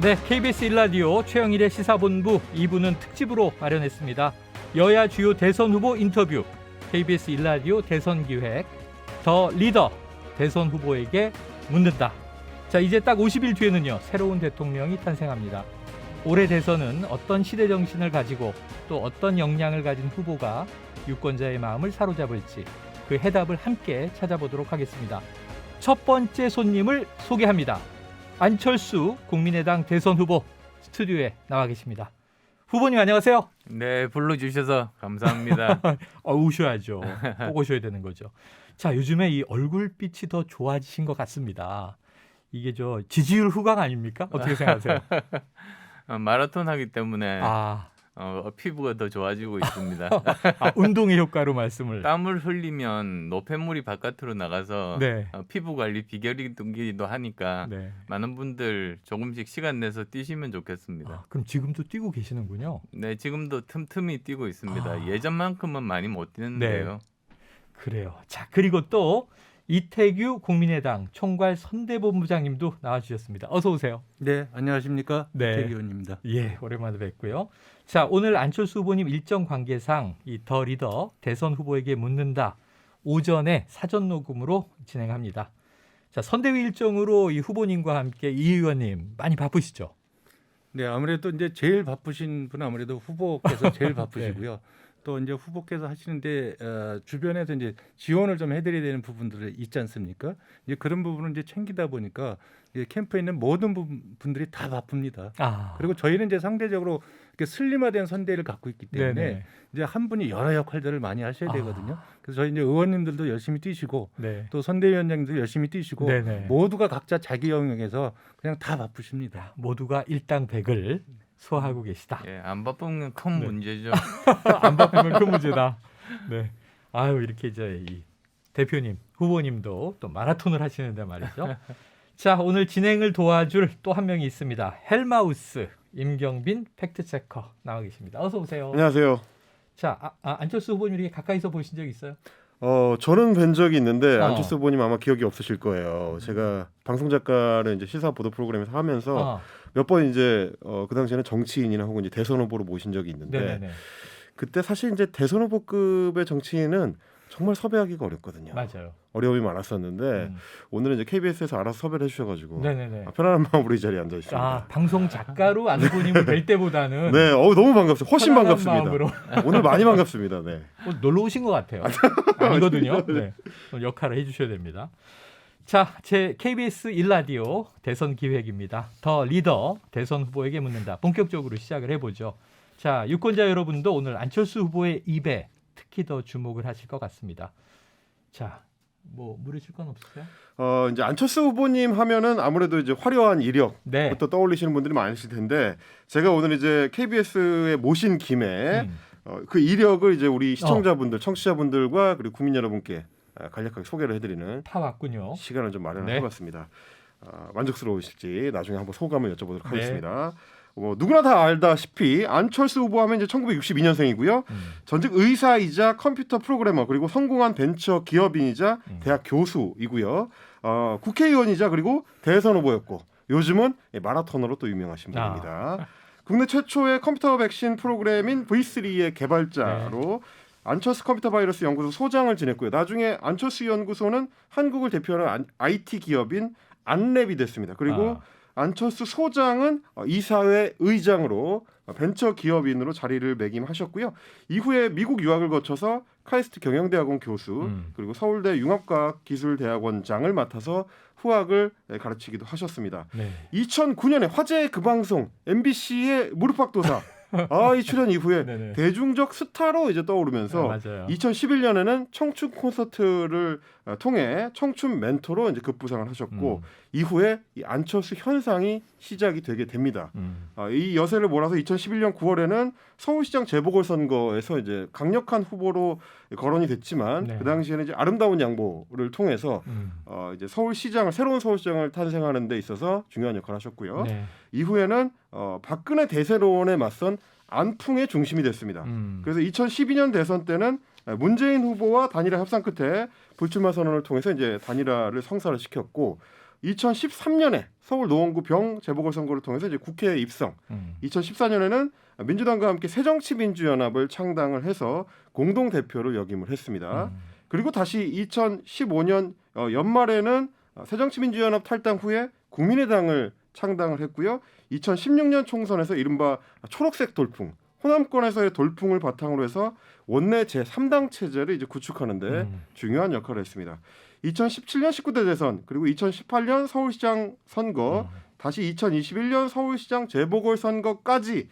네, KBS 1라디오 최영일의 시사본부 2부는 특집으로 마련했습니다. 여야 주요 대선 후보 인터뷰, KBS 1라디오 대선기획, 더 리더, 대선 후보에게 묻는다. 자, 이제 딱 50일 뒤에는요, 새로운 대통령이 탄생합니다. 올해 대선은 어떤 시대 정신을 가지고 또 어떤 역량을 가진 후보가 유권자의 마음을 사로잡을지 그 해답을 함께 찾아보도록 하겠습니다. 첫 번째 손님을 소개합니다. 안철수 국민의당 대선 후보 스튜디오에 나와 계십니다. 후보님 안녕하세요. 네, 불러주셔서 감사합니다. 오셔야죠. 꼭 오셔야 되는 거죠. 자, 요즘에 이 얼굴빛이 더 좋아지신 것 같습니다. 이게 저 지지율 후광 아닙니까? 어떻게 생각하세요? 마라톤 하기 때문에 아, 피부가 더 좋아지고 있습니다. 운동의 효과로 말씀을. 땀을 흘리면 노폐물이 바깥으로 나가서 네. 피부 관리 비결이기도 하니까 네. 많은 분들 조금씩 시간 내서 뛰시면 좋겠습니다. 아, 그럼 지금도 뛰고 계시는군요. 네, 지금도 틈틈이 뛰고 있습니다. 아. 예전만큼은 많이 못 뛰는데요. 그래요. 자, 그리고 또 이태규 국민의당 총괄 선대본부장님도 나와주셨습니다. 어서 오세요. 네, 안녕하십니까? 네. 이태규 의원입니다. 예, 오랜만에 뵙고요. 자, 오늘 안철수 후보님 일정 관계상 이 더 리더 대선 후보에게 묻는다 오전에 사전 녹음으로 진행합니다. 자, 선대위 일정으로 이 후보님과 함께 이 의원님 많이 바쁘시죠? 네, 아무래도 이제 제일 바쁘신 분은 아무래도 후보께서 제일 바쁘시고요. 또 이제 후보께서 하시는데 주변에서 이제 지원을 좀 해드려야 되는 부분들이 있지 않습니까? 이제 그런 부분을 이제 챙기다 보니까 이제 캠프에 있는 모든 분들이 다 바쁩니다. 아, 그리고 저희는 이제 상대적으로 이렇게 슬림화된 선대를 갖고 있기 때문에 네네. 이제 한 분이 여러 역할들을 많이 하셔야 되거든요. 그래서 저희 이제 의원님들도 열심히 뛰시고 네. 또 선대위원장님도 열심히 뛰시고 네네. 모두가 각자 자기 영역에서 그냥 다 바쁘십니다. 모두가 일당백을 소화하고 계시다. 예, 안 바쁘면 큰 네. 문제죠. 안 바쁘면 큰 문제다. 네. 아유, 이렇게 이제 이 대표님, 후보님도 또 마라톤을 하시는데 말이죠. 자, 오늘 진행을 도와줄 또 한 명이 있습니다. 헬마우스 임경빈 팩트체커 나와 계십니다. 어서 오세요. 안녕하세요. 자, 안철수 후보님 이렇게 가까이서 보신 적 있어요? 저는 뵌 적이 있는데 어. 안철수 후보님 아마 기억이 없으실 거예요. 제가 방송 작가를 이제 시사 보도 프로그램에서 하면서 몇 번 이제 그 당시에는 정치인이나 혹은 이제 대선 후보로 모신 적이 있는데 네네네. 그때 사실 이제 대선 후보급의 정치인은 정말 섭외하기가 어렵거든요. 맞아요. 어려움이 많았었는데 오늘은 이제 KBS에서 알아서 섭외를 해주셔가지고 네네네. 편안한 마음으로 이 자리에 앉아 있습니다. 아, 방송 작가로 안 후보님을 뵐 때보다는 네, 너무 반갑습니다. 훨씬 편안한 반갑습니다. 마음으로. 오늘 많이 반갑습니다. 네. 놀러 오신 것 같아요. 아니거든요. 네. 역할을 해주셔야 됩니다. 자, 제 KBS 1라디오 대선 기획입니다. 더 리더 대선 후보에게 묻는다. 본격적으로 시작을 해보죠. 자, 유권자 여러분도 오늘 안철수 후보의 입에 특히 더 주목을 하실 것 같습니다. 자, 뭐 물으실 건 없으세요? 이제 안철수 후보님 하면은 아무래도 이제 화려한 이력부터 네. 떠올리시는 분들이 많으실 텐데 제가 오늘 이제 KBS에 모신 김에 그 이력을 이제 우리 시청자분들, 청취자분들과 그리고 국민 여러분께 간략하게 소개를 해드리는 다 왔군요. 시간을 좀 마련을 네. 해봤습니다. 만족스러우실지 나중에 한번 소감을 여쭤보도록 네. 하겠습니다. 누구나 다 알다시피 안철수 후보하면 이제 1962년생이고요. 전직 의사이자 컴퓨터 프로그래머 그리고 성공한 벤처 기업인이자 대학 교수이고요. 국회의원이자 그리고 대선 후보였고 요즘은 마라토너로 또 유명하신 분입니다. 국내 최초의 컴퓨터 백신 프로그램인 V3의 개발자로 안철수 컴퓨터 바이러스 연구소 소장을 지냈고요. 나중에 안철수 연구소는 한국을 대표하는 IT 기업인 안랩이 됐습니다. 그리고 안철수 소장은 이사회 의장으로 벤처 기업인으로 자리를 매김하셨고요. 이후에 미국 유학을 거쳐서 카이스트 경영대학원 교수 그리고 서울대 융합과학기술대학원장을 맡아서 후학을 가르치기도 하셨습니다. 네. 2009년에 화제의 그 방송 MBC의 무릎팍도사 이 출연 이후에 네네. 대중적 스타로 이제 떠오르면서 맞아요. 2011년에는 청춘 콘서트를 통해 청춘 멘토로 이제 급부상을 하셨고 이후에 이 안철수 현상이 시작이 되게 됩니다. 이 여세를 몰아서 2011년 9월에는 서울시장 재보궐선거에서 이제 강력한 후보로 거론이 됐지만 네. 그 당시에는 이제 아름다운 양보를 통해서 이제 새로운 서울시장을 탄생하는 데 있어서 중요한 역할을 하셨고요. 네. 이후에는 박근혜 대세론에 맞선 안풍의 중심이 됐습니다. 그래서 2012년 대선 때는 문재인 후보와 단일화 협상 끝에 불출마 선언을 통해서 이제 단일화를 성사를 시켰고 2013년에 서울 노원구 병 재보궐선거를 통해서 이제 국회에 입성. 2014년에는 민주당과 함께 새정치민주연합을 창당을 해서 공동 대표를 역임을 했습니다. 그리고 다시 2015년 연말에는 새정치민주연합 탈당 후에 국민의당을 창당을 했고요. 2016년 총선에서 이른바 초록색 돌풍, 호남권에서의 돌풍을 바탕으로 해서 원내 제3당 체제를 이제 구축하는데 중요한 역할을 했습니다. 2017년 19대 대선 그리고 2018년 서울시장 선거 다시 2021년 서울시장 재보궐선거까지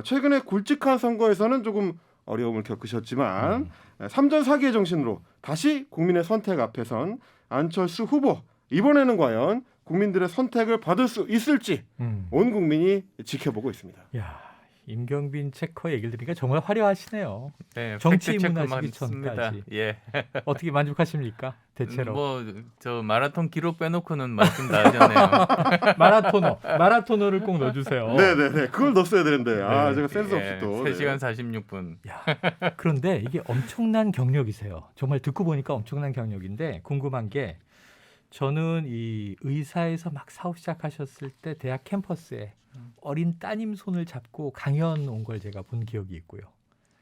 최근에 굵직한 선거에서는 조금 어려움을 겪으셨지만 3전 4기의 정신으로 다시 국민의 선택 앞에선 안철수 후보 이번에는 과연 국민들의 선택을 받을 수 있을지 온 국민이 지켜보고 있습니다. 야, 임경빈 체커 얘기를 들으니까 정말 화려하시네요. 네, 정치 팩트 체크 입문하시기 많습니다. 전까지. 예. 어떻게 만족하십니까? 대체로. 저 마라톤 기록 빼놓고는 말씀 다 하셨네요. 마라토너를 꼭 넣어주세요. 네네네. 그걸 넣었어야 되는데 네. 제가 센스 없이 예, 또 3시간 46분. 그런데 이게 엄청난 경력이세요. 정말 듣고 보니까 엄청난 경력인데 궁금한 게 저는 이 의사에서 막 사업 시작하셨을 때 대학 캠퍼스에 어린 따님 손을 잡고 강연 온 걸 제가 본 기억이 있고요.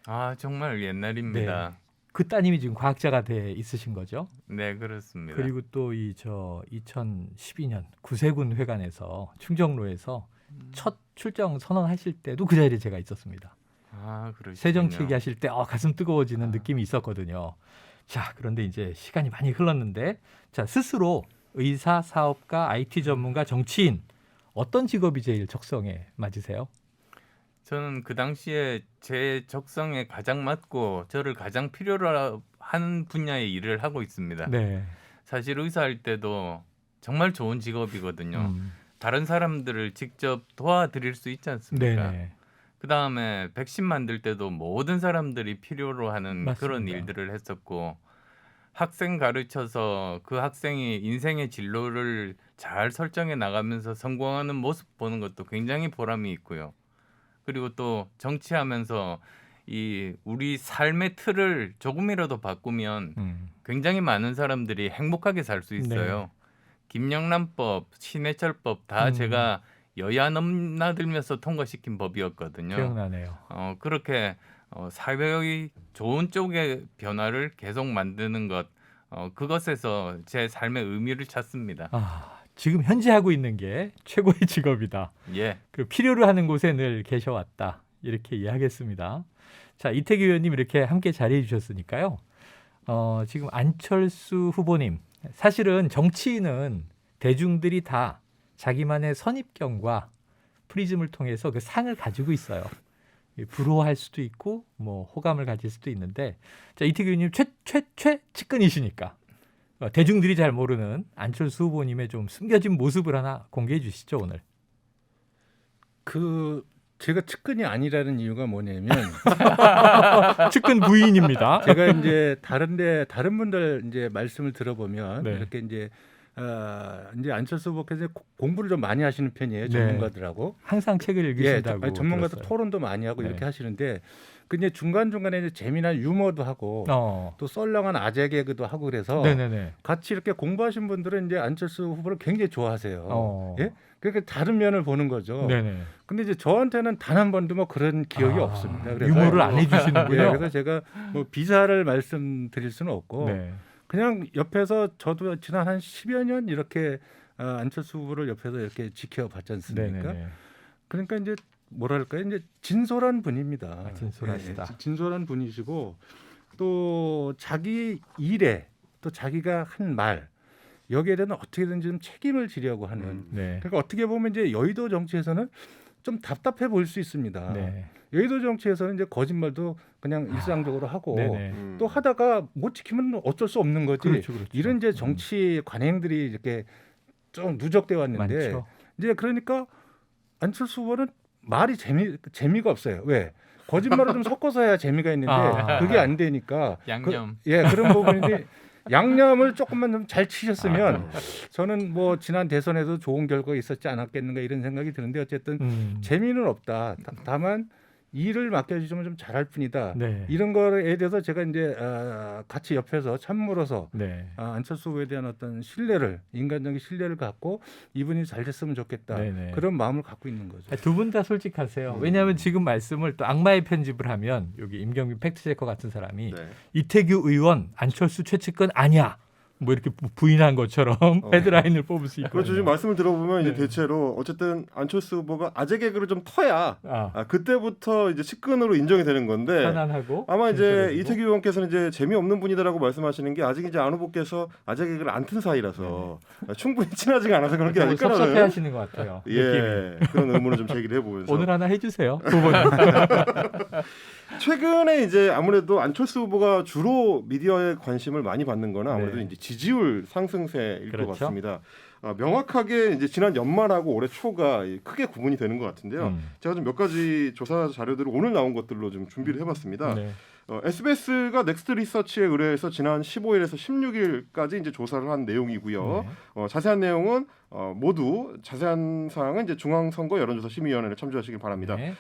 아 정말 옛날입니다. 그 따님이 지금 과학자가 돼 있으신 거죠. 네, 그렇습니다. 그리고 또 이 2012년 구세군 회관에서 충정로에서 첫 출정 선언하실 때도 그 자리에 제가 있었습니다. 아, 그러시군요. 새정치 얘기하실 때 가슴 뜨거워지는 느낌이 있었거든요. 자, 그런데 이제 시간이 많이 흘렀는데 자, 스스로 의사, 사업가, IT 전문가, 정치인 어떤 직업이 제일 적성에 맞으세요? 저는 그 당시에 제 적성에 가장 맞고 저를 가장 필요로 하는 분야의 일을 하고 있습니다. 네. 사실 의사할 때도 정말 좋은 직업이거든요. 다른 사람들을 직접 도와드릴 수 있지 않습니까? 네네. 그다음에 백신 만들 때도 모든 사람들이 필요로 하는 맞습니다. 그런 일들을 했었고 학생 가르쳐서 그 학생이 인생의 진로를 잘 설정해 나가면서 성공하는 모습 보는 것도 굉장히 보람이 있고요. 그리고 또 정치하면서 이 우리 삶의 틀을 조금이라도 바꾸면 굉장히 많은 사람들이 행복하게 살 수 있어요. 네. 김영란법, 신해철법 다 제가 여야 넘나들면서 통과시킨 법이었거든요. 기억나네요. 그렇게 사회의 좋은 쪽의 변화를 계속 만드는 것, 그것에서 제 삶의 의미를 찾습니다. 지금 현재 하고 있는 게 최고의 직업이다. 예. 그 필요로 하는 곳에 늘 계셔왔다. 이렇게 이해하겠습니다. 자, 이태규 의원님 이렇게 함께 자리해 주셨으니까요. 지금 안철수 후보님, 사실은 정치인은 대중들이 다 자기만의 선입견과 프리즘을 통해서 그 상을 가지고 있어요. 부러워할 수도 있고 뭐 호감을 가질 수도 있는데 자, 이태규 의원님 측근이시니까 대중들이 잘 모르는 안철수 후보님의 좀 숨겨진 모습을 하나 공개해 주시죠, 오늘. 제가 측근이 아니라는 이유가 뭐냐면 측근 부인입니다. 제가 이제 다른 분들 이제 말씀을 들어보면 네. 이렇게 이제 안철수 후보께서 공부를 좀 많이 하시는 편이에요. 네. 전문가들하고. 항상 책을 읽으신다고. 아니, 전문가들 들었어요. 토론도 많이 하고 네. 이렇게 하시는데 그 이제 중간중간에 이제 재미난 유머도 하고 또 썰렁한 아재 개그도 하고 그래서 네네네. 같이 이렇게 공부하신 분들은 이제 안철수 후보를 굉장히 좋아하세요. 예? 그러니까 다른 면을 보는 거죠. 네네. 근데 이제 저한테는 단 한 번도 뭐 그런 기억이 없습니다. 그래서 유머를 안 해주시는군요. 예, 그래서 제가 뭐 비사를 말씀드릴 수는 없고 네. 그냥 옆에서 저도 지난 한 10여 년 이렇게 안철수 후보를 옆에서 이렇게 지켜봤지 않습니까? 네네네. 그러니까 이제 뭐랄까요? 이제 진솔한 분입니다. 진솔하시다. 예, 진솔한 분이시고 또 자기 일에 또 자기가 한 말 여기에 대해서 어떻게든지 좀 책임을 지려고 하는. 네. 그러니까 어떻게 보면 이제 여의도 정치에서는 좀 답답해 보일 수 있습니다. 네. 여의도 정치에서는 이제 거짓말도 그냥 일상적으로 하고 네네. 또 하다가 못 지키면 어쩔 수 없는 거지. 그렇죠. 이런 이제 정치 관행들이 이렇게 좀 누적돼 왔는데 많죠. 이제 그러니까 안철수 후보는 말이 재미가 없어요. 왜? 거짓말을 좀 섞어서 해야 재미가 있는데 그게 안 되니까 양념. 그런 부분인데 양념을 조금만 좀 잘 치셨으면 저는 뭐 지난 대선에도 좋은 결과가 있었지 않았겠는가 이런 생각이 드는데 어쨌든 재미는 없다. 다만 일을 맡겨주시면 좀 잘할 뿐이다. 네. 이런 거에 대해서 제가 이제 같이 옆에서 참물어서 네. 안철수 후보에 대한 어떤 신뢰를 인간적인 신뢰를 갖고 이분이 잘 됐으면 좋겠다. 네네. 그런 마음을 갖고 있는 거죠. 두 분 다 솔직하세요. 왜냐하면 지금 말씀을 또 악마의 편집을 하면 여기 임경빈 팩트체커 같은 사람이 네. 이태규 의원 안철수 최측근 아니야. 뭐 이렇게 부인한 것처럼 헤드라인을 뽑을 수 있거든요. 그렇죠. 지금 말씀을 들어보면 이제 네. 대체로 어쨌든 안철수 후보가 아재 개그를 좀 터야 아, 그때부터 이제 측근으로 인정이 되는 건데 편안하고 아마 이제 진솔해지고. 이태규 의원께서는 이제 재미없는 분이다라고 말씀하시는 게 아직 이제 안 후보께서 아재 개그를 안 튼 사이라서 충분히 친하지가 않아서 그런 게 좀 아닐까라는 섭섭해하시는 것 같아요. 느낌이. 예 그런 의문을 좀 제기를 해보면서 오늘 하나 해주세요. 후보님. 최근에 이제 아무래도 안철수 후보가 주로 미디어에 관심을 많이 받는 거는 아무래도 네. 이제 지지율 상승세일 그렇죠. 것 같습니다. 명확하게 이제 지난 연말하고 올해 초가 크게 구분이 되는 것 같은데요. 제가 좀 몇 가지 조사 자료들을 오늘 나온 것들로 좀 준비를 해봤습니다. 네. SBS가 넥스트 리서치에 의뢰해서 지난 15일에서 16일까지 이제 조사를 한 내용이고요. 자세한 내용은 모두 자세한 사항은 이제 중앙선거 여론조사 심의위원회를 참조하시길 바랍니다. 네.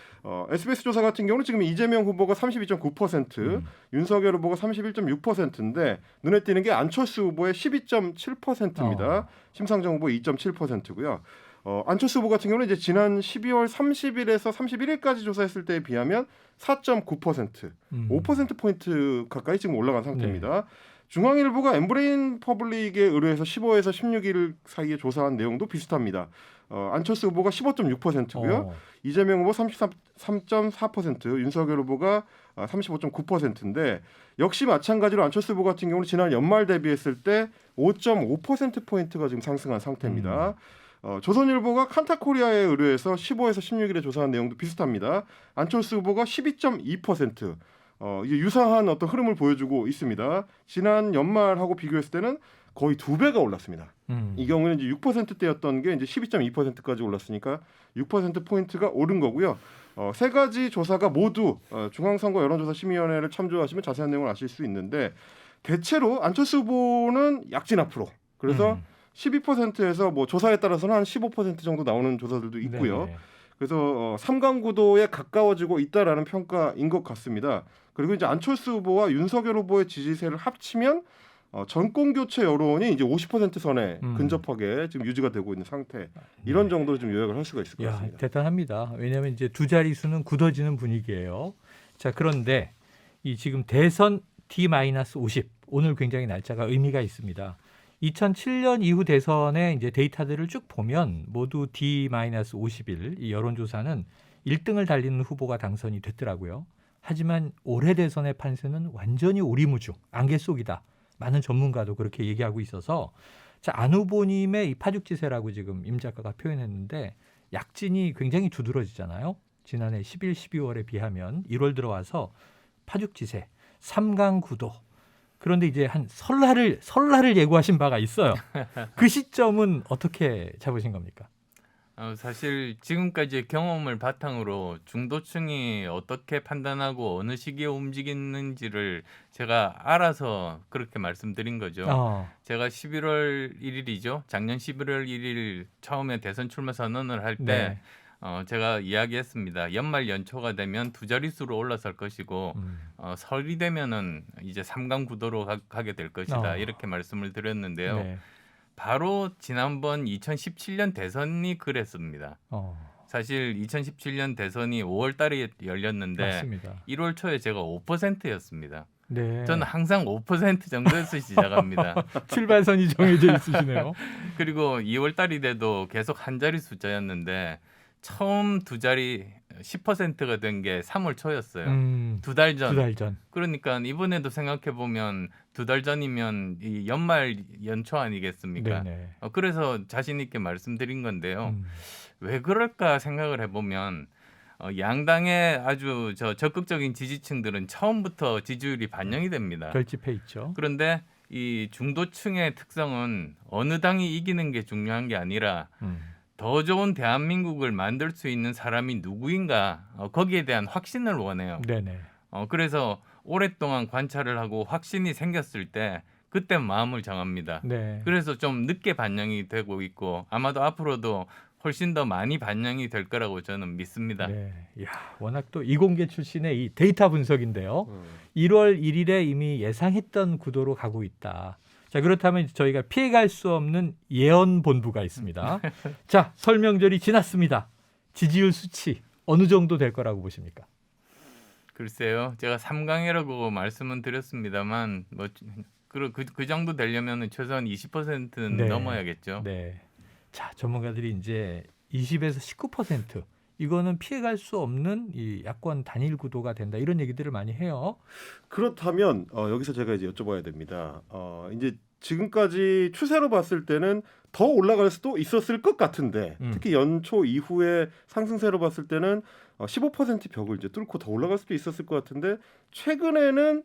SBS 조사 같은 경우는 지금 이재명 후보가 32.9%, 윤석열 후보가 31.6%인데 눈에 띄는 게 안철수 후보의 12.7%입니다. 심상정 후보 2.7%고요. 안철수 후보 같은 경우는 이제 지난 12월 30일에서 31일까지 조사했을 때에 비하면 4.9%, 5%포인트 가까이 지금 올라간 상태입니다. 중앙일보가 엠브레인 퍼블릭에 의뢰해서 15에서 16일 사이에 조사한 내용도 비슷합니다. 안철수 후보가 15.6%고요. 이재명 후보 33.4%, 윤석열 후보가 35.9%인데 역시 마찬가지로 안철수 후보 같은 경우는 지난 연말 대비했을 때 5.5%포인트가 지금 상승한 상태입니다. 조선일보가 칸타코리아에 의뢰해서 15에서 16일에 조사한 내용도 비슷합니다. 안철수 후보가 12.2%, 이게 유사한 어떤 흐름을 보여주고 있습니다. 지난 연말하고 비교했을 때는 거의 2배가 올랐습니다. 이 경우는 이제 6%대였던 게 이제 12.2%까지 올랐으니까 6%포인트가 오른 거고요. 세 가지 조사가 모두 중앙선거 여론조사심의위원회를 참조하시면 자세한 내용을 아실 수 있는데 대체로 안철수 후보는 약진 앞으로 그래서 12%에서 뭐 조사에 따라서는 한 15% 정도 나오는 조사들도 있고요. 네네. 그래서 삼강구도에 가까워지고 있다라는 평가인 것 같습니다. 그리고 이제 안철수 후보와 윤석열 후보의 지지세를 합치면 정권 교체 여론이 이제 50% 선에 근접하게 지금 유지가 되고 있는 상태. 이런 정도로 좀 요약을 할 수가 있을 것 야, 같습니다. 대단합니다. 왜냐하면 이제 두 자릿수는 굳어지는 분위기예요. 자, 그런데 이 지금 대선 D-50 오늘 굉장히 날짜가 의미가 있습니다. 2007년 이후 대선의 이제 데이터들을 쭉 보면 모두 D-51 이 여론조사는 1등을 달리는 후보가 당선이 됐더라고요. 하지만 올해 대선의 판세는 완전히 오리무중, 안개 속이다. 많은 전문가도 그렇게 얘기하고 있어서 자, 안 후보님의 이 파죽지세라고 지금 임 작가가 표현했는데 약진이 굉장히 두드러지잖아요. 지난해 11, 12월에 비하면 1월 들어와서 파죽지세, 3강 구도. 그런데 이제 한 설날을 예고하신 바가 있어요. 그 시점은 어떻게 잡으신 겁니까? 사실 지금까지의 경험을 바탕으로 중도층이 어떻게 판단하고 어느 시기에 움직이는지를 제가 알아서 그렇게 말씀드린 거죠. 제가 11월 1일이죠. 작년 11월 1일 처음에 대선 출마 선언을 할 때 네. 제가 이야기했습니다. 연말 연초가 되면 두 자릿수로 올라설 것이고 설이 되면은 이제 3강 구도로 가게 될 것이다. 이렇게 말씀을 드렸는데요. 네. 바로 지난번 2017년 대선이 그랬습니다. 사실 2017년 대선이 5월 달에 열렸는데 맞습니다. 1월 초에 제가 5%였습니다. 네. 저는 항상 5% 정도에서 시작합니다. 출발선이 정해져 있으시네요. 그리고 2월 달이 돼도 계속 한 자리 숫자였는데 처음 두 자리 10%가 된 게 3월 초였어요. 2달 전. 2달 전. 그러니까 이번에도 생각해 보면 2달 전이면 이 연말 연초 아니겠습니까? 네네. 그래서 자신 있게 말씀드린 건데요. 왜 그럴까 생각을 해보면 양당의 아주 적극적인 지지층들은 처음부터 지지율이 반영이 됩니다. 결집해 있죠. 그런데 이 중도층의 특성은 어느 당이 이기는 게 중요한 게 아니라 더 좋은 대한민국을 만들 수 있는 사람이 누구인가 거기에 대한 확신을 원해요. 네네. 그래서 오랫동안 관찰을 하고 확신이 생겼을 때 그때 마음을 정합니다. 네. 그래서 좀 늦게 반영이 되고 있고 아마도 앞으로도 훨씬 더 많이 반영이 될 거라고 저는 믿습니다. 네. 야, 워낙 또 이공계 출신의 이 데이터 분석인데요. 1월 1일에 이미 예상했던 구도로 가고 있다. 자, 그렇다면 저희가 피해갈 수 없는 예언 본부가 있습니다. 자, 설 명절이 지났습니다. 지지율 수치 어느 정도 될 거라고 보십니까? 글쎄요, 제가 3강이라고 말씀은 드렸습니다만 뭐 그 정도 되려면 최소한 20%는 네. 넘어야겠죠. 네. 자, 전문가들이 이제 20에서 19% 이거는 피해갈 수 없는 이 야권 단일 구도가 된다 이런 얘기들을 많이 해요. 그렇다면 여기서 제가 이제 여쭤봐야 됩니다. 이제 지금까지 추세로 봤을 때는 더 올라갈 수도 있었을 것 같은데 특히 연초 이후에 상승세로 봤을 때는 15% 벽을 이제 뚫고 더 올라갈 수도 있었을 것 같은데 최근에는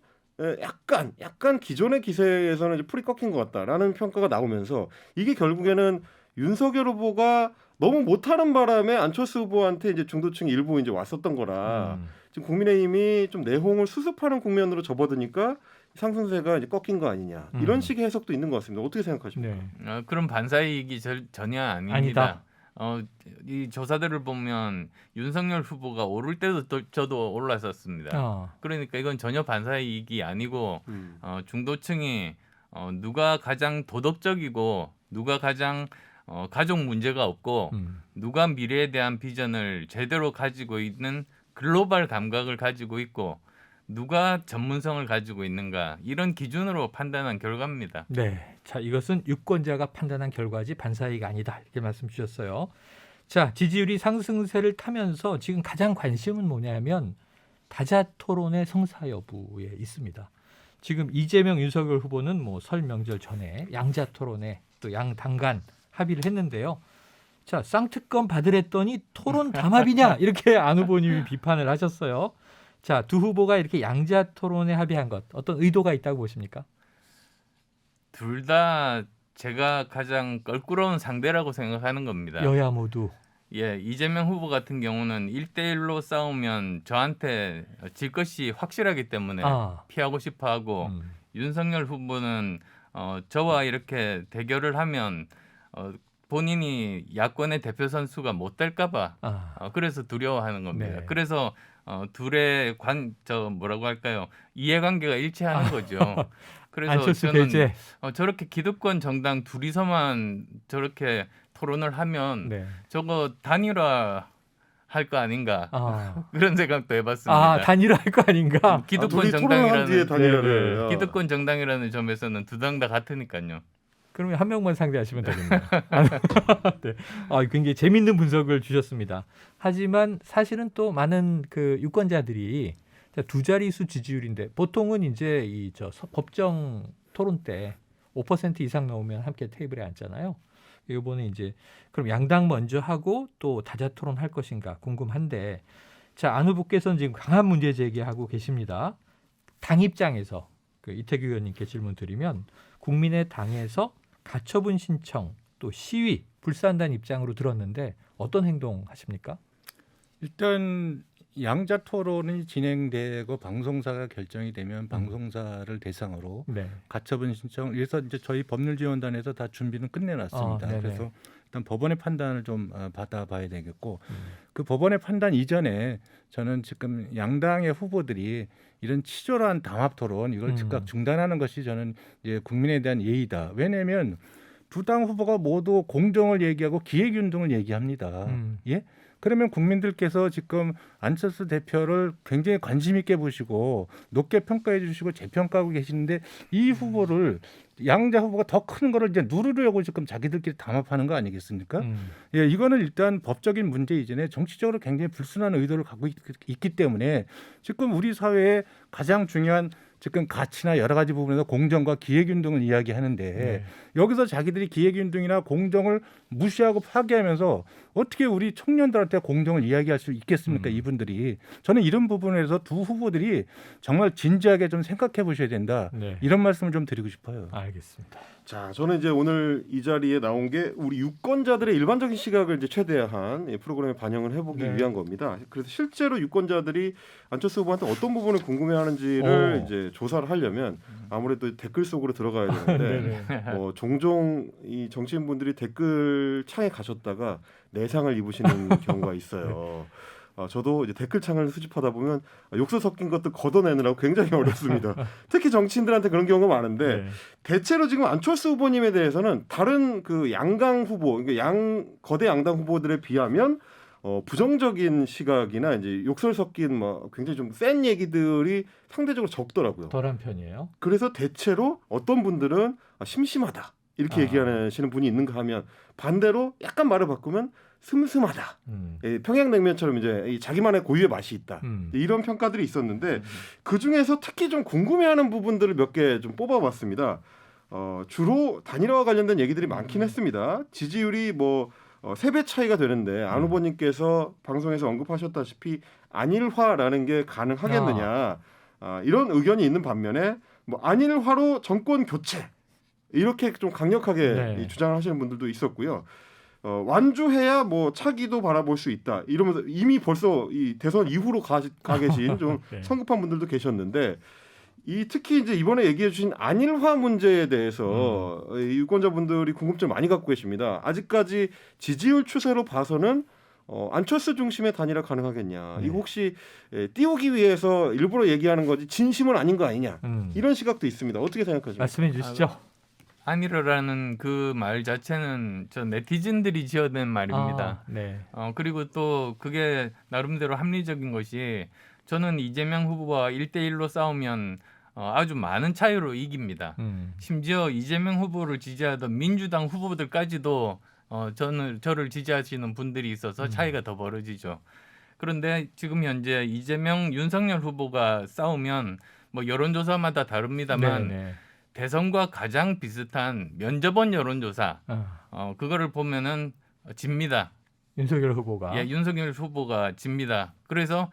약간 기존의 기세에서는 이제 풀이 꺾인 것 같다라는 평가가 나오면서 이게 결국에는 윤석열 후보가 너무 못하는 바람에 안철수 후보한테 이제 중도층이 일부 이제 왔었던 거라 지금 국민의힘이 좀 내홍을 수습하는 국면으로 접어드니까 상승세가 이제 꺾인 거 아니냐 이런 식의 해석도 있는 것 같습니다. 어떻게 생각하십니까? 네. 그런 반사이익이 전혀 아닙니다. 아니다. 이 조사들을 보면 윤석열 후보가 오를 때도 저도 올랐었습니다. 그러니까 이건 전혀 반사이익이 아니고 중도층이 누가 가장 도덕적이고 누가 가장 가족 문제가 없고 누가 미래에 대한 비전을 제대로 가지고 있는 글로벌 감각을 가지고 있고 누가 전문성을 가지고 있는가 이런 기준으로 판단한 결과입니다. 네. 자, 이것은 유권자가 판단한 결과지 반사이익 아니다. 이렇게 말씀 주셨어요. 자, 지지율이 상승세를 타면서 지금 가장 관심은 뭐냐면 다자 토론의 성사 여부에 있습니다. 지금 이재명 윤석열 후보는 뭐 설 명절 전에 양자 토론에 또 양 당 간 합의를 했는데요. 자, 쌍특검 받으랬더니 토론 담합이냐 이렇게 안 후보님이 비판을 하셨어요. 자, 두 후보가 이렇게 양자 토론에 합의한 것 어떤 의도가 있다고 보십니까? 둘 다 제가 가장 껄끄러운 상대라고 생각하는 겁니다. 여야 모두. 예, 이재명 후보 같은 경우는 1대1로 싸우면 저한테 질 것이 확실하기 때문에 피하고 싶어하고 윤석열 후보는 저와 이렇게 대결을 하면 본인이 야권의 대표 선수가 못 될까 봐 그래서 두려워하는 겁니다. 네. 그래서 둘의 뭐라고 할까요? 이해관계가 일치하는 거죠. 그래서 안철수 저는 배제. 저렇게 기득권 정당 둘이서만 저렇게 토론을 하면 네. 저거 단일화 할 거 아닌가 그런 생각도 해봤습니다. 아, 단일화할 거 아닌가? 토론한 기득권 뒤에 정당이라는 단일화를. 기득권 정당이라는 점에서는 두 당 다 같으니까요. 그러면 한 명만 상대하시면 되겠네요. 네. 굉장히 재밌는 분석을 주셨습니다. 하지만 사실은 또 많은 그 유권자들이 두 자릿수 지지율인데 보통은 이제 법정 토론 때 5% 이상 나오면 함께 테이블에 앉잖아요. 이번에 이제 그럼 양당 먼저 하고 또 다자 토론할 것인가 궁금한데 자, 안 후보께서는 지금 강한 문제 제기하고 계십니다. 당 입장에서 그 이태규 의원님께 질문 드리면 국민의당에서 가처분 신청 또 시위 불사한다는 입장으로 들었는데 어떤 행동 하십니까? 일단 양자 토론이 진행되고 방송사가 결정이 되면 방송사를 대상으로 가처분 신청 그래서 이제 저희 법률지원단에서 다 준비는 끝내놨습니다. 그래서 일단 법원의 판단을 좀 받아봐야 되겠고 그 법원의 판단 이전에 저는 지금 양당의 후보들이 이런 치졸한 담합 토론 이걸 즉각 중단하는 것이 저는 이제 국민에 대한 예의다. 왜냐하면 두 당 후보가 모두 공정을 얘기하고 기획운동을 얘기합니다. 예? 그러면 국민들께서 지금 안철수 대표를 굉장히 관심 있게 보시고 높게 평가해 주시고 재평가하고 계시는데 이 후보를 양자 후보가 더 큰 거를 이제 누르려고 지금 자기들끼리 담합하는 거 아니겠습니까? 예, 이거는 일단 법적인 문제 이전에 정치적으로 굉장히 불순한 의도를 갖고 있기 때문에 지금 우리 사회에 가장 중요한 지금 가치나 여러 가지 부분에서 공정과 기획운동을 이야기하는데 여기서 자기들이 기획운동이나 공정을 무시하고 파괴하면서 어떻게 우리 청년들한테 공정을 이야기할 수 있겠습니까? 이분들이. 저는 이런 부분에서 두 후보들이 정말 진지하게 좀 생각해 보셔야 된다. 이런 말씀을 좀 드리고 싶어요. 알겠습니다. 자, 저는 이제 오늘 이 자리에 나온 게 우리 유권자들의 일반적인 시각을 이제 최대한 이 프로그램에 반영을 해보기 네. 위한 겁니다. 그래서 실제로 유권자들이 안철수 후보한테 어떤 부분을 궁금해하는지를 이제 조사를 하려면 아무래도 댓글 속으로 들어가야 되는데 종종 이 정치인분들이 댓글 창에 가셨다가 내상을 입으시는 경우가 있어요. 저도 이제 댓글창을 수집하다 보면 욕설 섞인 것도 걷어내느라고 굉장히 어렵습니다. 특히 정치인들한테 그런 경우가 많은데 네. 대체로 지금 안철수 후보님에 대해서는 다른 그 양강 후보, 그러니까 거대 양당 후보들에 비하면 부정적인 시각이나 이제 욕설 섞인 뭐 굉장히 좀 센 얘기들이 상대적으로 적더라고요. 덜한 편이에요. 그래서 대체로 어떤 분들은 심심하다 이렇게 얘기하시는 분이 있는가 하면 반대로 약간 말을 바꾸면 슴슴하다. 평양냉면처럼 이제 이 자기만의 고유의 맛이 있다. 이런 평가들이 있었는데 그 중에서 특히 좀 궁금해하는 부분들을 몇 개 좀 뽑아봤습니다. 주로 단일화와 관련된 얘기들이 많긴 했습니다. 지지율이 뭐 3배 차이가 되는데 안 후보님께서 방송에서 언급하셨다시피 안일화라는 게 가능하겠느냐 이런 의견이 있는 반면에 뭐 안일화로 정권 교체 이렇게 좀 강력하게 이 주장을 하시는 분들도 있었고요. 완주해야 뭐 차기도 바라볼 수 있다 이러면서 이미 벌써 이 대선 이후로 가 계신 좀 네. 성급한 분들도 계셨는데 특히 이제 이번에 얘기해 주신 안일화 문제에 대해서 이 유권자분들이 궁금증 많이 갖고 계십니다. 아직까지 지지율 추세로 봐서는 안철수 중심의 단일화 가능하겠냐. 이거 혹시 띄우기 위해서 일부러 얘기하는 거지 진심은 아닌 거 아니냐. 이런 시각도 있습니다. 어떻게 생각하십니까? 말씀해 주시죠. 안일화라는 그 말 자체는 저 네티즌들이 지어낸 말입니다. 네. 그리고 또 그게 나름대로 합리적인 것이 저는 이재명 후보와 1대1로 싸우면 아주 많은 차이로 이깁니다. 심지어 이재명 후보를 지지하던 민주당 후보들까지도 저를 지지하시는 분들이 있어서 차이가 더 벌어지죠. 그런데 지금 현재 이재명, 윤석열 후보가 싸우면 뭐 여론조사마다 다릅니다만 네. 대선과 가장 비슷한 면접원 여론조사 그거를 보면은 집니다. 윤석열 후보가. 예, 윤석열 후보가 집니다. 그래서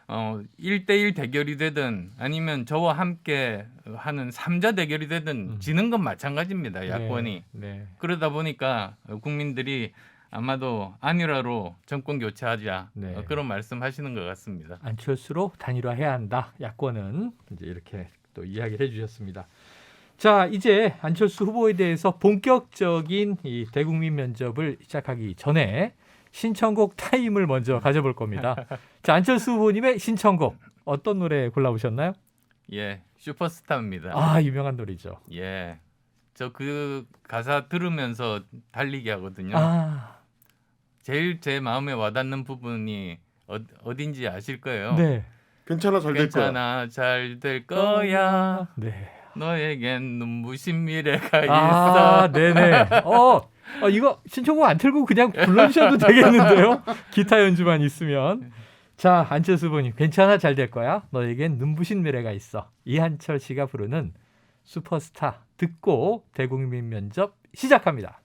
1대1 대결이 되든 아니면 저와 함께 하는 3자 대결이 되든 지는 건 마찬가지입니다. 야권이. 네. 그러다 보니까 국민들이 아마도 안일화로 정권 교체하자 네. 그런 말씀하시는 것 같습니다. 안철수로 단일화해야 한다. 야권은 이제 이렇게 또 이야기를 해주셨습니다. 자, 이제 안철수 후보에 대해서 본격적인 이 대국민 면접을 시작하기 전에 신청곡 타임을 먼저 가져볼 겁니다. 자, 안철수 후보님의 신청곡 어떤 노래 골라오셨나요? 예, 슈퍼스타입니다. 아, 유명한 노래죠. 예, 저 그 가사 들으면서 달리기 하거든요. 제일 제 마음에 와닿는 부분이 어딘지 아실 거예요. 네. 괜찮아 잘 될 거야. 괜찮아 잘 될 거야. 네. 너에겐 눈부신 미래가 있어. 아, 네네. 이거 신청곡 안 틀고 그냥 불러주셔도 되겠는데요. 기타 연주만 있으면. 자, 안철수 후보님, 괜찮아 잘 될 거야. 너에겐 눈부신 미래가 있어. 이한철 씨가 부르는 슈퍼스타 듣고 대국민 면접 시작합니다.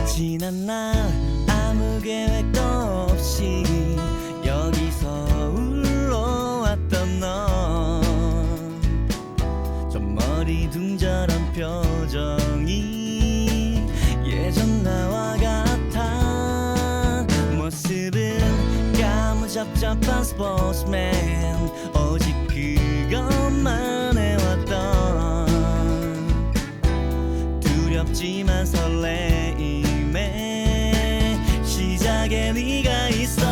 지난 날 아무 계획도 없이 여기서 울러왔던 너 좀 머리둥절한 표정이 예전 나와 같아 모습은 까무잡잡한 스포츠맨 오직 그것만 해왔던 두렵지만 설레임에 시작에 네가 있어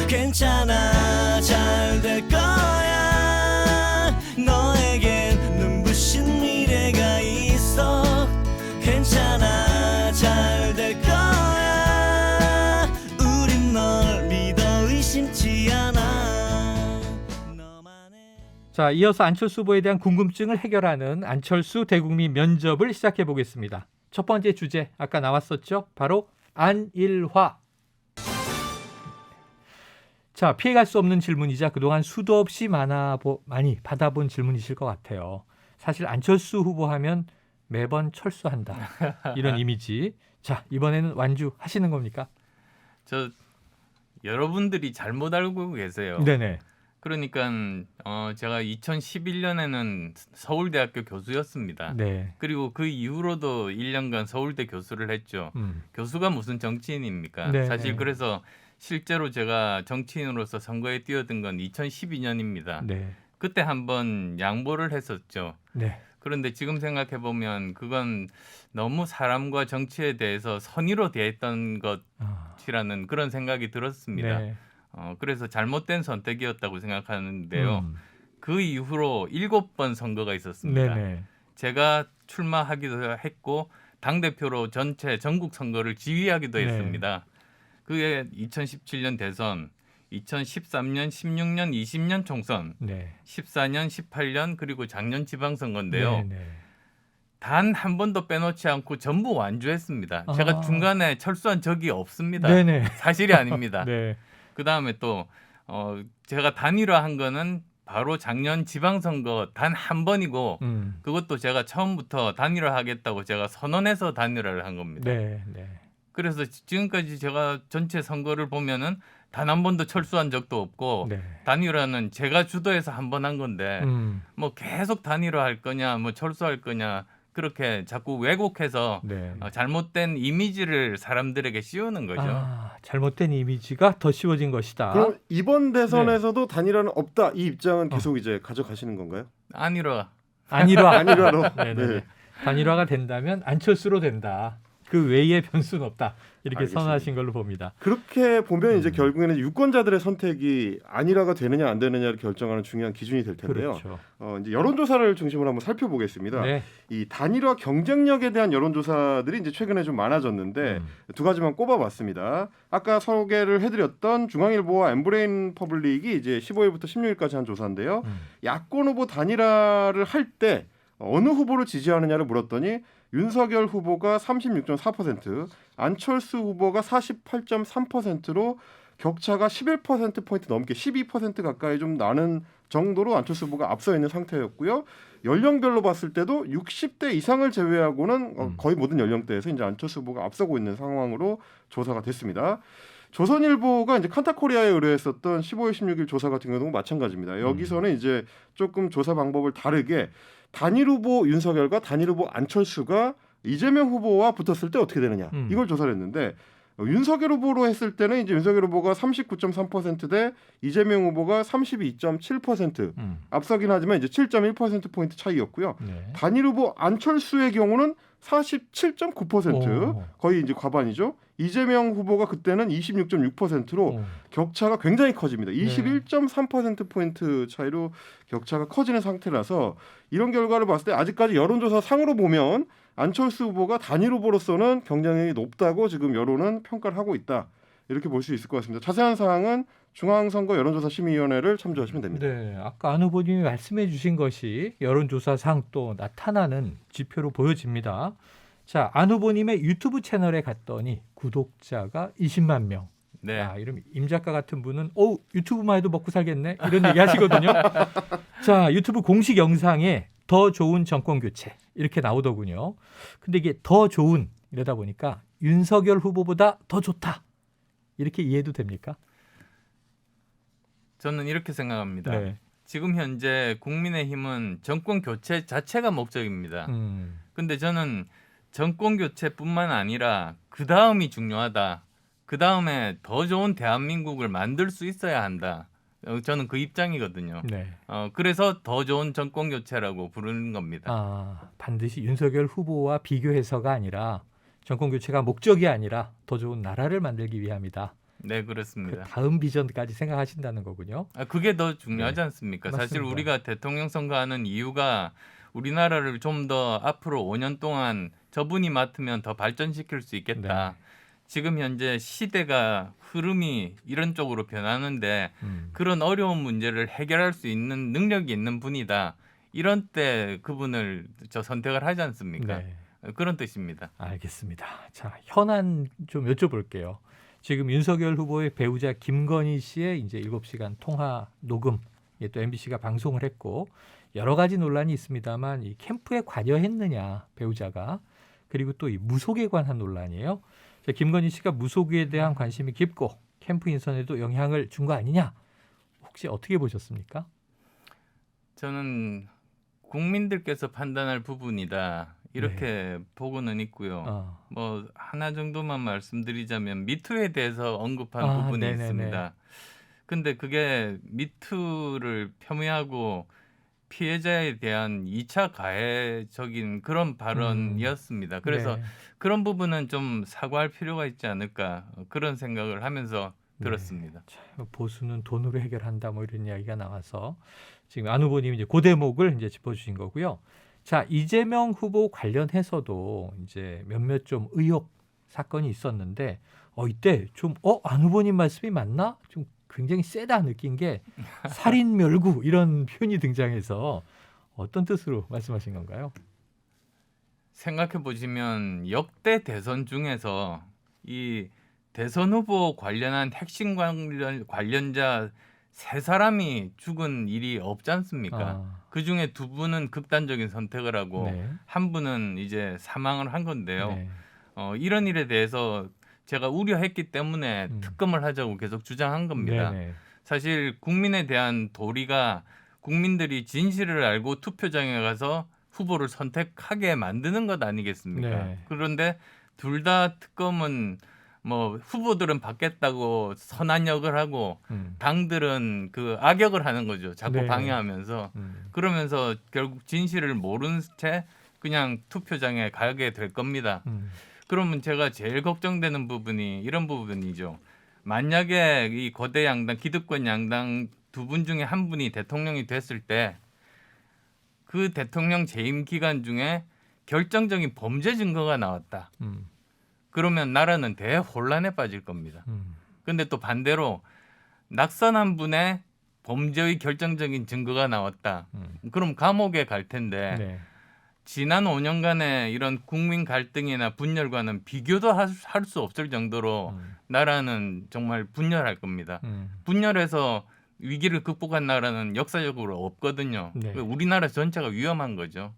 괜찮아 잘 될 거야 너에겐 눈부신 미래가 있어 괜찮아 잘 될 거야 우린 널 믿어 의심치 않아 너만의 자, 이어서 안철수 후보에 대한 궁금증을 해결하는 안철수 대국민 면접을 시작해 보겠습니다. 첫 번째 주제 아까 나왔었죠. 바로 안일화. 자, 피해갈 수 없는 질문이자 그동안 수도 없이 많이 받아본 질문이실 것 같아요. 사실 안철수 후보 하면 매번 철수한다. 이런 이미지. 자, 이번에는 완주하시는 겁니까? 저 여러분들이 잘못 알고 계세요. 네네. 그러니까 제가 2011년에는 서울대학교 교수였습니다. 네. 그리고 그 이후로도 1년간 서울대 교수를 했죠. 교수가 무슨 정치인입니까? 네. 사실 그래서 실제로 제가 정치인으로서 선거에 뛰어든 건 2012년입니다. 네. 그때 한번 양보를 했었죠. 네. 그런데 지금 생각해 보면 그건 너무 사람과 정치에 대해서 선의로 대했던 것이라는 그런 생각이 들었습니다. 네. 그래서 잘못된 선택이었다고 생각하는데요. 음. 그 이후로 7번 선거가 있었습니다. 네네. 제가 출마하기도 했고 당대표로 전체 전국 선거를 지휘하기도 네. 했습니다. 그게 2017년 대선, 2013년, 16년, 20년 총선, 네. 14년, 18년 그리고 작년 지방선거인데요. 네네. 단 한 번도 빼놓지 않고 전부 완주했습니다. 아. 제가 중간에 철수한 적이 없습니다. 네네. 사실이 아닙니다. 네. 그다음에 또 제가 단일화한 거는 바로 작년 지방선거 단 한 번이고 그것도 제가 처음부터 단일화하겠다고 제가 선언해서 단일화를 한 겁니다. 네. 네. 그래서 지금까지 제가 전체 선거를 보면은 단 한 번도 철수한 적도 없고 네. 단일화는 제가 주도해서 한 번 한 건데 뭐 계속 단일화할 거냐 뭐 철수할 거냐 그렇게 자꾸 왜곡해서 네. 잘못된 이미지를 사람들에게 씌우는 거죠. 잘못된 이미지가 더 씌워진 것이다. 그럼 이번 대선에서도 단일화는 없다. 이 입장은 계속 이제 가져가시는 건가요? 단일화. 단일화. 단일화로. 네네. 네. 단일화가 된다면 안철수로 된다. 그 외의 변수는 없다. 이렇게 알겠습니다. 선언하신 걸로 봅니다. 그렇게 보면 이제 결국에는 유권자들의 선택이 안일화가 되느냐 안 되느냐를 결정하는 중요한 기준이 될 텐데요. 그렇죠. 이제 여론조사를 중심으로 한번 살펴보겠습니다. 네. 이 단일화 경쟁력에 대한 여론조사들이 이제 최근에 좀 많아졌는데 두 가지만 꼽아봤습니다. 아까 소개를 해드렸던 중앙일보와 엠브레인 퍼블릭이 이제 15일부터 16일까지 한 조사인데요. 야권 후보 단일화를 할 때 어느 후보를 지지하느냐를 물었더니 윤석열 후보가 36.4%, 안철수 후보가 48.3%로 격차가 11%포인트 넘게 12% 가까이 좀 나는 정도로 안철수 후보가 앞서 있는 상태였고요. 연령별로 봤을 때도 60대 이상을 제외하고는 거의 모든 연령대에서 이제 안철수 후보가 앞서고 있는 상황으로 조사가 됐습니다. 조선일보가 이제 칸타코리아에 의뢰했었던 15일, 16일 조사 같은 경우도 마찬가지입니다. 여기서는 이제 조금 조사 방법을 다르게 단일 후보 윤석열과 단일 후보 안철수가 이재명 후보와 붙었을 때 어떻게 되느냐 이걸 조사를 했는데 윤석열 후보로 했을 때는 이제 윤석열 후보가 39.3% 이재명 후보가 32.7% 앞서긴 하지만 이제 7.1% 포인트 차이였고요. 네. 단일 후보 안철수의 경우는 47.9% 거의 이제 과반이죠. 이재명 후보가 그때는 26.6%로 격차가 굉장히 커집니다. 21.3% 포인트 차이로 격차가 커지는 상태라서 이런 결과를 봤을 때 아직까지 여론조사 상으로 보면 안철수 후보가 단일 후보로서는 경쟁력이 높다고 지금 여론은 평가를 하고 있다. 이렇게 볼 수 있을 것 같습니다. 자세한 사항은 중앙선거 여론조사심의위원회를 참조하시면 됩니다. 네, 아까 안 후보님이 말씀해 주신 것이 여론조사상 또 나타나는 지표로 보여집니다. 자, 안 후보님의 유튜브 채널에 갔더니 구독자가 20만 명. 네. 이러면 임 작가 같은 분은 유튜브만 해도 먹고 살겠네 이런 얘기 하시거든요. 자, 유튜브 공식 영상에 더 좋은 정권 교체 이렇게 나오더군요. 근데 이게 더 좋은 이러다 보니까 윤석열 후보보다 더 좋다 이렇게 이해도 됩니까? 저는 이렇게 생각합니다. 네. 지금 현재 국민의힘은 정권 교체 자체가 목적입니다. 근데 저는 정권 교체뿐만 아니라 그 다음이 중요하다. 그 다음에 더 좋은 대한민국을 만들 수 있어야 한다. 저는 그 입장이거든요. 네. 그래서 더 좋은 정권 교체라고 부르는 겁니다. 반드시 윤석열 후보와 비교해서가 아니라 정권 교체가 목적이 아니라 더 좋은 나라를 만들기 위함이다. 네, 그 그렇습니다. 다음 비전까지 생각하신다는 거군요. 그게 더 중요하지 네. 않습니까? 사실 맞습니다. 우리가 대통령 선거하는 이유가 우리나라를 좀 더 앞으로 5년 동안 저분이 맡으면 더 발전시킬 수 있겠다. 네. 지금 현재 시대가 흐름이 이런 쪽으로 변하는데 그런 어려운 문제를 해결할 수 있는 능력이 있는 분이다. 이런 때 그분을 선택을 하지 않습니까? 네. 그런 뜻입니다. 알겠습니다. 자, 현안 좀 여쭤볼게요. 지금 윤석열 후보의 배우자 김건희 씨의 이제 7시간 통화 녹음, 이게 또 MBC가 방송을 했고 여러 가지 논란이 있습니다만 이 캠프에 관여했느냐 배우자가, 그리고 또 이 무속에 관한 논란이에요. 자, 김건희 씨가 무속에 대한 관심이 깊고 캠프 인선에도 영향을 준 거 아니냐? 혹시 어떻게 보셨습니까? 저는 국민들께서 판단할 부분이다 이렇게 보고는 있고요. 어. 뭐 하나 정도만 말씀드리자면 미투에 대해서 언급한 아, 부분이 네네네. 있습니다. 근데 그게 미투를 폄훼하고 피해자에 대한 2차 가해적인 그런 발언이었습니다. 그래서 네. 그런 부분은 좀 사과할 필요가 있지 않을까 그런 생각을 하면서 들었습니다. 자, 보수는 돈으로 해결한다 뭐 이런 이야기가 나와서 지금 안 후보님이 이제 그 대목을 이제 짚어주신 거고요. 자, 이재명 후보 관련해서도 이제 몇몇 좀 의혹 사건이 있었는데 이때 좀 안 후보님 말씀이 맞나? 좀 굉장히 세다 느낀 게 살인멸구 이런 표현이 등장해서 어떤 뜻으로 말씀하신 건가요? 생각해 보시면 역대 대선 중에서 이 대선 후보 관련한 핵심 관련자 3사람이 죽은 일이 없지 않습니까? 아, 그 중에 2분은 극단적인 선택을 하고 네. 한 분은 이제 사망을 한 건데요. 네. 이런 일에 대해서 제가 우려했기 때문에 음. 특검을 하자고 계속 주장한 겁니다. 네네. 사실 국민에 대한 도리가 국민들이 진실을 알고 투표장에 가서 후보를 선택하게 만드는 것 아니겠습니까? 네. 그런데 둘 다 특검은 뭐 후보들은 받겠다고 선한 역을 하고 당들은 그 악역을 하는 거죠. 자꾸 네. 방해하면서 그러면서 결국 진실을 모른 채 그냥 투표장에 가게 될 겁니다. 그러면 제가 제일 걱정되는 부분이 이런 부분이죠. 만약에 이 거대 양당, 기득권 양당 2분 중에 한 분이 대통령이 됐을 때 그 대통령 재임 기간 중에 결정적인 범죄 증거가 나왔다. 그러면 나라는 대혼란에 빠질 겁니다. 근데 또 반대로 낙선한 분의 범죄의 결정적인 증거가 나왔다. 그럼 감옥에 갈 텐데 네. 지난 5년간의 이런 국민 갈등이나 분열과는 비교도 할 수 없을 정도로 나라는 정말 분열할 겁니다. 분열해서 위기를 극복한 나라는 역사적으로 없거든요. 네. 우리나라 전체가 위험한 거죠.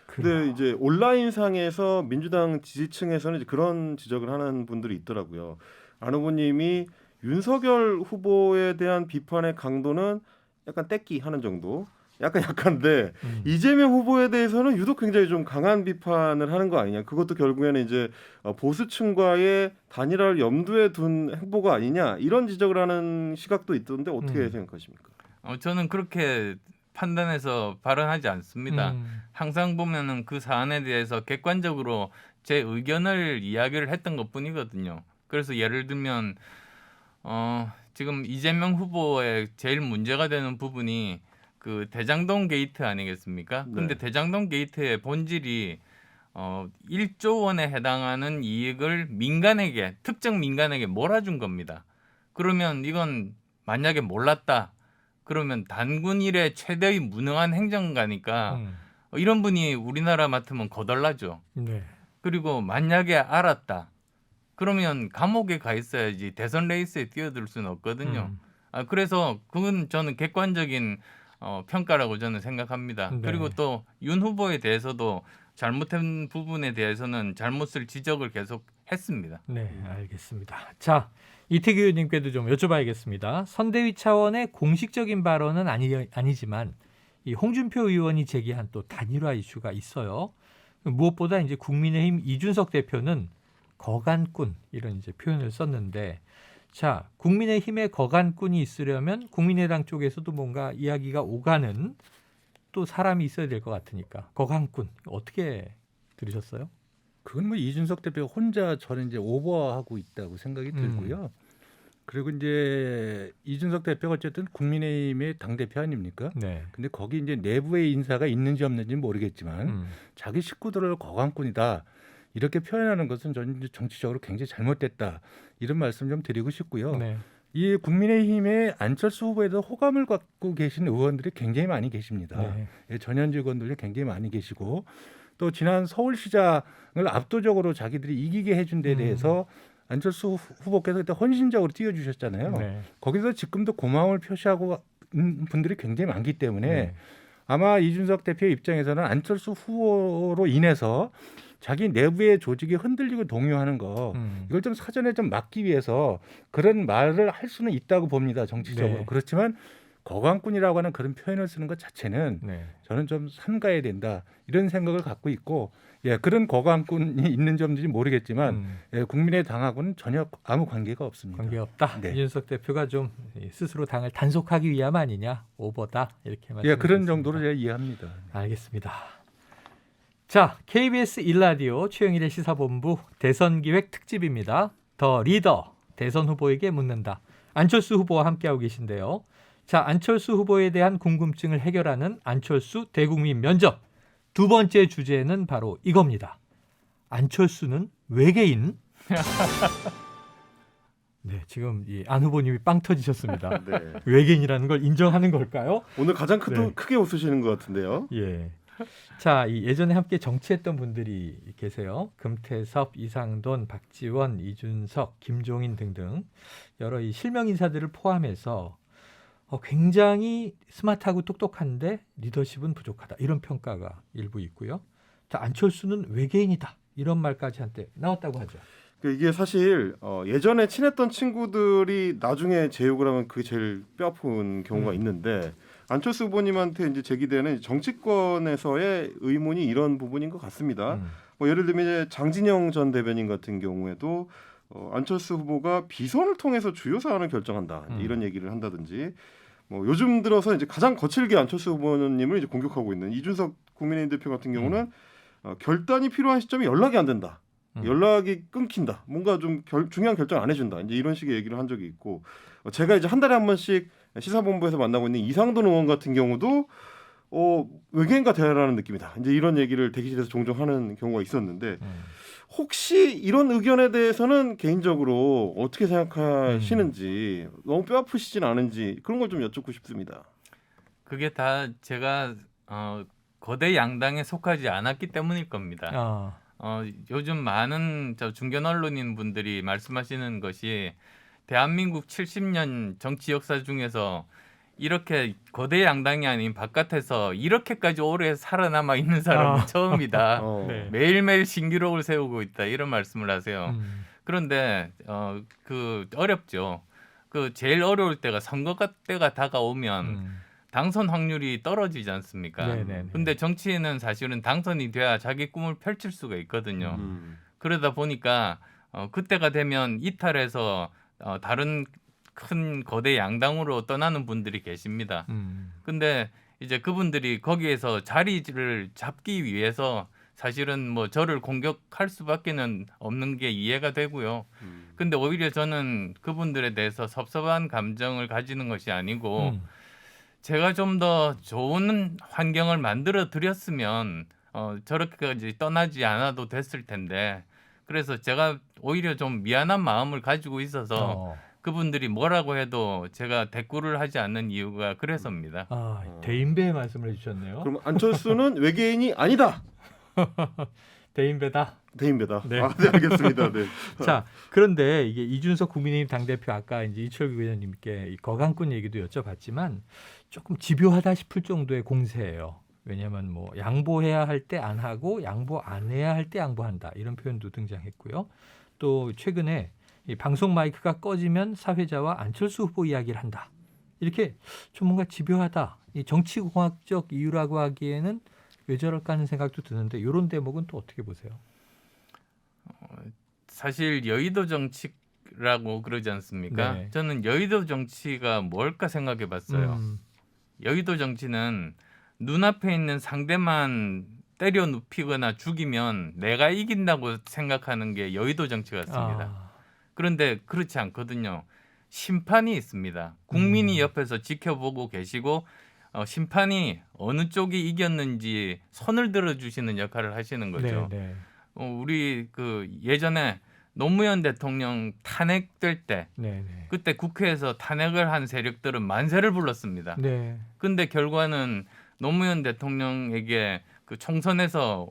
근데 이제 온라인상에서 민주당 지지층에서는 이제 그런 지적을 하는 분들이 있더라고요. 안 후보님이 윤석열 후보에 대한 비판의 강도는 약간 떼끼 하는 정도, 약간 약한데 이재명 후보에 대해서는 유독 굉장히 좀 강한 비판을 하는 거 아니냐. 그것도 결국에는 이제 보수층과의 단일화를 염두에 둔 행보가 아니냐, 이런 지적을 하는 시각도 있던데 어떻게 생각하십니까? 저는 그렇게 판단해서 발언하지 않습니다. 항상 보면은 그 사안에 대해서 객관적으로 제 의견을 이야기를 했던 것뿐이거든요. 그래서 예를 들면 지금 이재명 후보의 제일 문제가 되는 부분이 그 대장동 게이트 아니겠습니까? 근데 네. 대장동 게이트의 본질이 1조 원에 해당하는 이익을 민간에게, 특정 민간에게 몰아준 겁니다. 그러면 이건 만약에 몰랐다. 그러면 단군 이래 최대의 무능한 행정가니까 이런 분이 우리나라 맡으면 거덜나죠. 네. 그리고 만약에 알았다. 그러면 감옥에 가 있어야지 대선 레이스에 뛰어들 수는 없거든요. 그래서 그건 저는 객관적인 평가라고 저는 생각합니다. 네. 그리고 또 윤 후보에 대해서도 잘못한 부분에 대해서는 잘못을 지적을 계속 했습니다. 네, 알겠습니다. 자, 이태규 의원님께도 좀 여쭤봐야겠습니다. 선대위 차원의 공식적인 발언은 아니지만 이 홍준표 의원이 제기한 또 단일화 이슈가 있어요. 무엇보다 이제 국민의힘 이준석 대표는 거간꾼 이런 이제 표현을 썼는데, 자, 국민의힘에 거간꾼이 있으려면 국민의당 쪽에서도 뭔가 이야기가 오가는 또 사람이 있어야 될 것 같으니까 거간꾼 어떻게 들으셨어요? 그건 뭐 이준석 대표 혼자 저는 이제 오버하고 있다고 생각이 들고요. 그리고 이제 이준석 대표가 어쨌든 국민의힘의 당 대표 아닙니까? 네. 근데 거기 이제 내부의 인사가 있는지 없는지는 모르겠지만 자기 식구들을 거강꾼이다 이렇게 표현하는 것은 저는 이제 정치적으로 굉장히 잘못됐다 이런 말씀 좀 드리고 싶고요. 네. 이 국민의힘의 안철수 후보에 대해서 호감을 갖고 계신 의원들이 굉장히 많이 계십니다. 네. 예, 전현직 의원들이 굉장히 많이 계시고 또 지난 서울시장을 압도적으로 자기들이 이기게 해준 데 대해서 안철수 후보께서 그때 헌신적으로 뛰어주셨잖아요. 네. 거기서 지금도 고마움을 표시하고 있는 분들이 굉장히 많기 때문에 네. 아마 이준석 대표의 입장에서는 안철수 후보로 인해서 자기 내부의 조직이 흔들리고 동요하는 거 이걸 좀 사전에 좀 막기 위해서 그런 말을 할 수는 있다고 봅니다. 정치적으로. 네. 그렇지만 거강꾼이라고 하는 그런 표현을 쓰는 것 자체는 네. 저는 좀 삼가해야 된다 이런 생각을 갖고 있고 예, 그런 거강꾼이 있는 점인지 모르겠지만 예, 국민의 당하고는 전혀 아무 관계가 없습니다. 관계 없다. 네. 이준석 대표가 좀 스스로 당을 단속하기 위함 아니냐, 오버다 이렇게 말씀. 예, 그런 정도로 제가 이해합니다. 알겠습니다. 자, KBS 1라디오 최영일의 시사본부 대선기획 특집입니다. 더 리더 대선 후보에게 묻는다. 안철수 후보와 함께하고 계신데요. 자, 안철수 후보에 대한 궁금증을 해결하는 안철수 대국민 면접. 두 번째 주제는 바로 이겁니다. 안철수는 외계인? 네, 지금 이 안 후보님이 빵 터지셨습니다. 네. 외계인이라는 걸 인정하는 걸까요? 오늘 가장 네. 크게 웃으시는 것 같은데요. 예. 자, 이 예전에 함께 정치했던 분들이 계세요. 금태섭, 이상돈, 박지원, 이준석, 김종인 등등 여러 이 실명 인사들을 포함해서 굉장히 스마트하고 똑똑한데 리더십은 부족하다. 이런 평가가 일부 있고요. 자, 안철수는 외계인이다. 이런 말까지 한때 나왔다고 하죠. 이게 사실 예전에 친했던 친구들이 나중에 제욕을 하면 그게 제일 뼈아픈 경우가 있는데 안철수 후보님한테 이제 제기되는 정치권에서의 의문이 이런 부분인 것 같습니다. 뭐 예를 들면 이제 장진영 전 대변인 같은 경우에도 안철수 후보가 비선을 통해서 주요 사안을 결정한다 이런 얘기를 한다든지 뭐 요즘 들어서 이제 가장 거칠게 안철수 후보님을 이제 공격하고 있는 이준석 국민의힘 대표 같은 경우는 결단이 필요한 시점에 연락이 안 된다. 연락이 끊긴다. 뭔가 좀 중요한 결정 안 해준다. 이제 이런 식의 얘기를 한 적이 있고 제가 이제 한 달에 한 번씩 시사본부에서 만나고 있는 이상돈 의원 같은 경우도 외계인과 대화라는 느낌이다. 이제 이런 얘기를 대기실에서 종종 하는 경우가 있었는데 혹시 이런 의견에 대해서는 개인적으로 어떻게 생각하시는지 너무 뼈 아프시진 않은지 그런 걸 좀 여쭙고 싶습니다. 그게 다 제가 거대 양당에 속하지 않았기 때문일 겁니다. 요즘 많은 중견 언론인 분들이 말씀하시는 것이 대한민국 70년 정치 역사 중에서 이렇게 거대 양당이 아닌 바깥에서 이렇게까지 오래 살아남아 있는 사람은 처음이다. 네. 매일매일 신기록을 세우고 있다. 이런 말씀을 하세요. 그런데 그 어렵죠. 그 제일 어려울 때가 선거 때가 다가오면 당선 확률이 떨어지지 않습니까? 네네네. 근데 정치인은 사실은 당선이 돼야 자기 꿈을 펼칠 수가 있거든요. 그러다 보니까 그때가 되면 이탈해서 다른 큰 거대 양당으로 떠나는 분들이 계십니다. 근데 이제 그분들이 거기에서 자리를 잡기 위해서 사실은 뭐 저를 공격할 수밖에는 없는 게 이해가 되고요. 근데 오히려 저는 그분들에 대해서 섭섭한 감정을 가지는 것이 아니고 제가 좀 더 좋은 환경을 만들어 드렸으면 저렇게까지 떠나지 않아도 됐을 텐데 그래서 제가 오히려 좀 미안한 마음을 가지고 있어서 그분들이 뭐라고 해도 제가 대꾸를 하지 않는 이유가 그래서입니다. 대인배의 말씀을 해주셨네요. 그럼 안철수는 외계인이 아니다. 대인배다. 대인배다. 네. 네, 알겠습니다. 네. 자, 그런데 이게 이준석 국민의힘 당대표 아까 이제 이철규 의원님께 이 거강꾼 얘기도 여쭤봤지만 조금 집요하다 싶을 정도의 공세예요. 왜냐하면 뭐 양보해야 할 때 안 하고 양보 안 해야 할 때 양보한다 이런 표현도 등장했고요. 또 최근에 이 방송 마이크가 꺼지면 사회자와 안철수 후보 이야기를 한다. 이렇게 좀 뭔가 집요하다. 이 정치공학적 이유라고 하기에는 왜 저럴까 하는 생각도 드는데 이런 대목은 또 어떻게 보세요? 사실 여의도 정치라고 그러지 않습니까? 네. 저는 여의도 정치가 뭘까 생각해 봤어요. 여의도 정치는 눈앞에 있는 상대만 때려 눕히거나 죽이면 내가 이긴다고 생각하는 게 여의도 정치 같습니다. 그런데 그렇지 않거든요. 심판이 있습니다. 국민이 옆에서 지켜보고 계시고 심판이 어느 쪽이 이겼는지 손을 들어주시는 역할을 하시는 거죠. 네, 네. 우리 그 예전에 노무현 대통령 탄핵될 때 네, 네. 그때 국회에서 탄핵을 한 세력들은 만세를 불렀습니다. 네. 근데 결과는 노무현 대통령에게 그 총선에서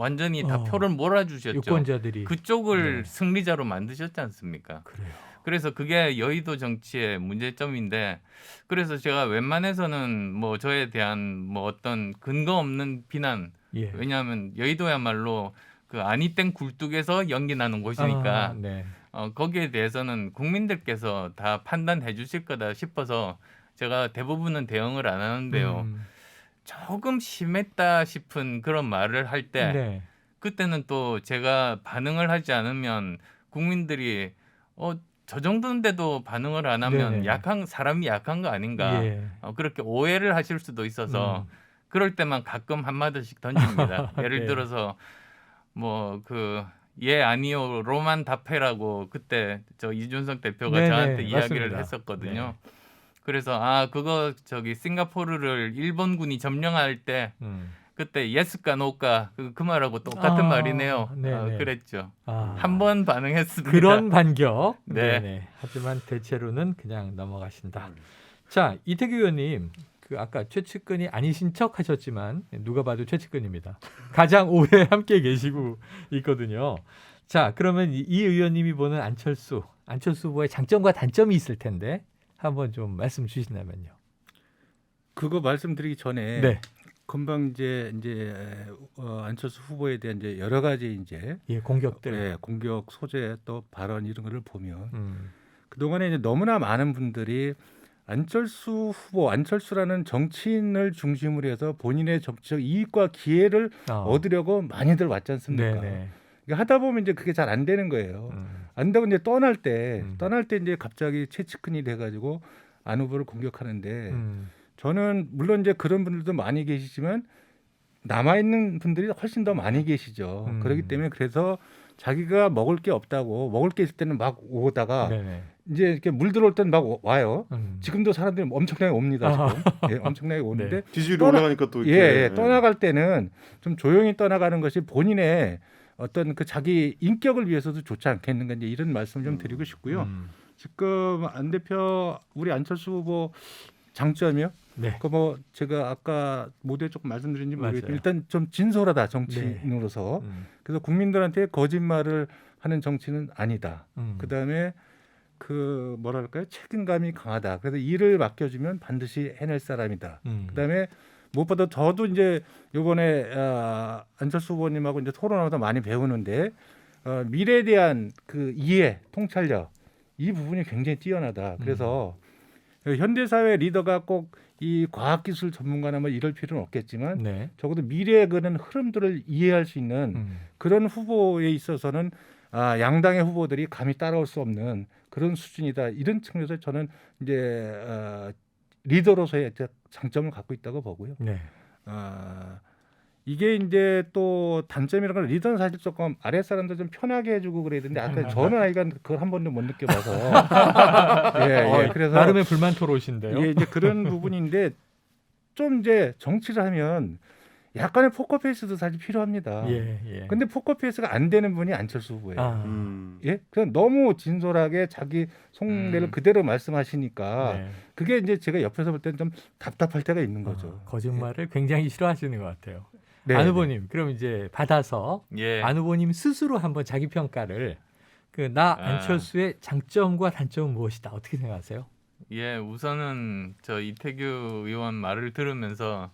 완전히 다 어. 표를 몰아주셨죠. 유권자들이 그쪽을 네. 승리자로 만드셨지 않습니까? 그래요. 그래서 그게 여의도 정치의 문제점인데 그래서 제가 웬만해서는 뭐 저에 대한 뭐 어떤 근거 없는 비난 예. 왜냐하면 여의도야말로 그 아니땡 굴뚝에서 연기 나는 곳이니까 네. 거기에 대해서는 국민들께서 다 판단해 주실 거다 싶어서 제가 대부분은 대응을 안 하는데요. 조금 심했다 싶은 그런 말을 할 때 네. 그때는 또 제가 반응을 하지 않으면 국민들이 저 정도인데도 반응을 안 하면 네네. 사람이 약한 거 아닌가 예. 그렇게 오해를 하실 수도 있어서 그럴 때만 가끔 한마디씩 던집니다. 예를 네. 들어서 뭐 예 아니요로만 답해라고 그때 저 이준석 대표가 네네, 저한테 이야기를 맞습니다. 했었거든요. 그래서 그거 저기 싱가포르를 일본군이 점령할 때 그때 예스까 노까 그 말하고 똑같은 말이네요. 네네. 그랬죠. 아, 한 번 반응했습니다. 그런 반격. 네. 네네. 하지만 대체로는 그냥 넘어가신다. 자, 이태규 의원님, 아까 최측근이 아니신 척 하셨지만 누가 봐도 최측근입니다. 가장 오래 함께 계시고 있거든요. 자, 그러면 이 의원님이 보는 안철수 후보의 장점과 단점이 있을 텐데 한번 좀 말씀 주신다면요. 그거 말씀드리기 전에 네. 금방 이제 안철수 후보에 대한 이제 여러 가지 이제 공격들. 공격 소재 또 발언 이런 거를 보면 그 동안에 이제 너무나 많은 분들이 안철수라는 정치인을 중심으로 해서 본인의 정치적 이익과 기회를 얻으려고 많이들 왔지 않습니까? 네네. 하다 보면 이제 그게 잘 안 되는 거예요. 안 되고 이제 떠날 때 이제 갑자기 최측근이 돼가지고 안 후보를 공격하는데 저는 물론 이제 그런 분들도 많이 계시지만 남아 있는 분들이 훨씬 더 많이 계시죠. 그렇기 때문에 그래서 자기가 먹을 게 없다고 먹을 게 있을 때는 막 오다가 네네. 이제 이렇게 물 들어올 때는 막 와요. 음. 지금도 사람들이 엄청나게 옵니다. 지금. 예, 엄청나게 오는데 네. 지지율이 올라가니까 또 이렇게 떠나갈 때는 좀 조용히 떠나가는 것이 본인의 어떤 그 자기 인격을 위해서도 좋지 않겠는가 이제 이런 말씀 좀 드리고 싶고요. 지금 안 대표 우리 안철수 후보 장점이요? 네. 그 뭐 제가 아까 모두에 조금 말씀드린지 모르겠지만 맞아요. 일단 좀 진솔하다 정치인으로서. 그래서 국민들한테 거짓말을 하는 정치는 아니다. 그다음에 그 뭐랄까요? 책임감이 강하다. 그래서 일을 맡겨주면 반드시 해낼 사람이다. 그다음에 무엇보다 저도 이제 이번에 안철수 후보님하고 이제 토론하다 많이 배우는데 미래에 대한 그 이해, 통찰력 이 부분이 굉장히 뛰어나다. 그래서 현대 사회 리더가 꼭 이 과학기술 전문가나 뭐 이럴 필요는 없겠지만 네. 적어도 미래의 그런 흐름들을 이해할 수 있는 그런 후보에 있어서는 양당의 후보들이 감히 따라올 수 없는 그런 수준이다. 이런 측면에서 저는 이제 리더로서의 장점을 갖고 있다고 보고요. 네. 이게 이제 또 단점이라는 건 리더는 사실 조금 아래 사람들 좀 편하게 해주고 그래야 되는데 아까 저는 아이가 그걸 한 번도 못 느껴봐서 그래서 나름의 불만 토로신데요. 예, 이제 그런 부분인데 좀 이제 정치를 하면 약간의 포커페이스도 사실 필요합니다. 예. 근데 포커페이스가 안 되는 분이 안철수 후보예요. 음. 예, 그냥 너무 진솔하게 자기 속내를 그대로 말씀하시니까 네. 그게 이제 제가 옆에서 볼 때는 좀 답답할 때가 있는 거죠. 거짓말을 굉장히 싫어하시는 것 같아요. 네, 안 후보님, 그럼 이제 받아서 예. 안 후보님 스스로 한번 자기 평가를 나 안철수의 장점과 단점은 무엇이다 어떻게 생각하세요? 예, 우선은 저 이태규 의원 말을 들으면서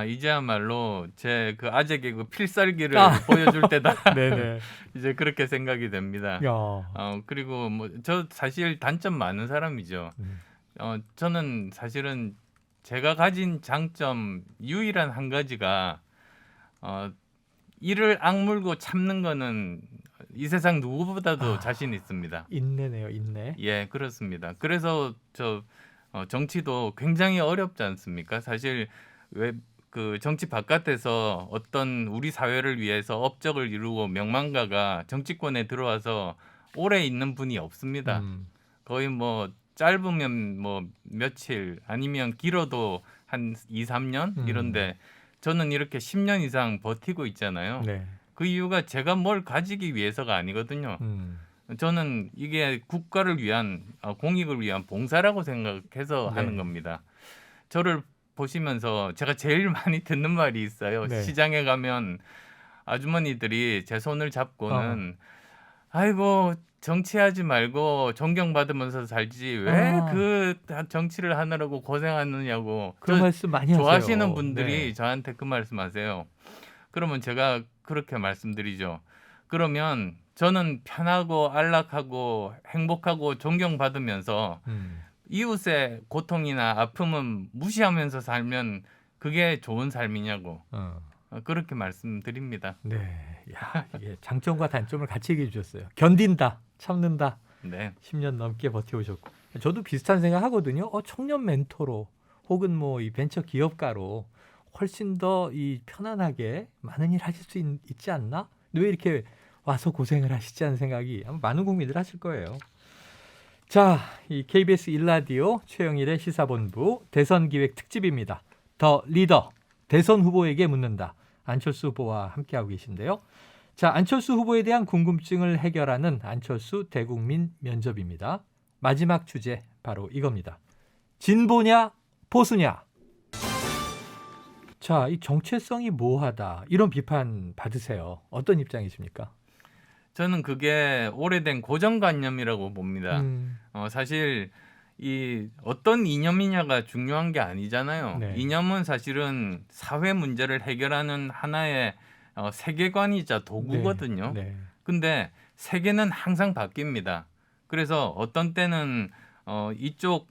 이제야말로 제 그 아재 개그 필살기를 보여줄 때다. 네네. 이제 그렇게 생각이 됩니다. 야. 그리고 뭐 저 사실 단점 많은 사람이죠. 저는 사실은 제가 가진 장점 유일한 한 가지가 이를 악물고 참는 거는 이 세상 누구보다도 자신 있습니다. 인내네요, 인내. 예, 그렇습니다. 그래서 정치도 굉장히 어렵지 않습니까? 사실 왜 그 정치 바깥에서 어떤 우리 사회를 위해서 업적을 이루고 명망가가 정치권에 들어와서 오래 있는 분이 없습니다. 거의 뭐 짧으면 뭐 며칠 아니면 길어도 한 2, 3년 이런데 저는 이렇게 10년 이상 버티고 있잖아요. 네. 그 이유가 제가 뭘 가지기 위해서가 아니거든요. 저는 이게 국가를 위한 공익을 위한 봉사라고 생각해서 하는 겁니다. 저를 보시면서 제가 제일 많이 듣는 말이 있어요. 네. 시장에 가면 아주머니들이 제 손을 잡고는 아이고 정치하지 말고 존경받으면서 살지 왜 그 정치를 하느라고 고생하느냐고 그런 말씀 많이 하세요. 좋아하시는 분들이 네. 저한테 그 말씀하세요. 그러면 제가 그렇게 말씀드리죠. 그러면 저는 편하고 안락하고 행복하고 존경받으면서 이웃의 고통이나 아픔은 무시하면서 살면 그게 좋은 삶이냐고 그렇게 말씀드립니다. 네. 야, 이게 장점과 단점을 같이 얘기해 주셨어요. 견딘다, 참는다. 네. 10년 넘게 버텨오셨고. 저도 비슷한 생각 하거든요. 청년 멘토로 혹은 뭐 이 벤처 기업가로 훨씬 더 이 편안하게 많은 일 하실 수 있지 않나? 왜 이렇게 와서 고생을 하시지 않은 생각이 아마 많은 국민들 하실 거예요. 자, 이 KBS 1라디오 최영일의 시사본부 대선기획 특집입니다. 더 리더, 대선 후보에게 묻는다. 안철수 후보와 함께하고 계신데요. 자, 안철수 후보에 대한 궁금증을 해결하는 안철수 대국민 면접입니다. 마지막 주제 바로 이겁니다. 진보냐 보수냐. 자, 이 정체성이 모호하다 이런 비판 받으세요. 어떤 입장이십니까? 저는 그게 오래된 고정관념이라고 봅니다. 사실 이 어떤 이념이냐가 중요한 게 아니잖아요. 네. 이념은 사실은 사회 문제를 해결하는 하나의 세계관이자 도구거든요. 네. 근데 세계는 항상 바뀝니다. 그래서 어떤 때는 이쪽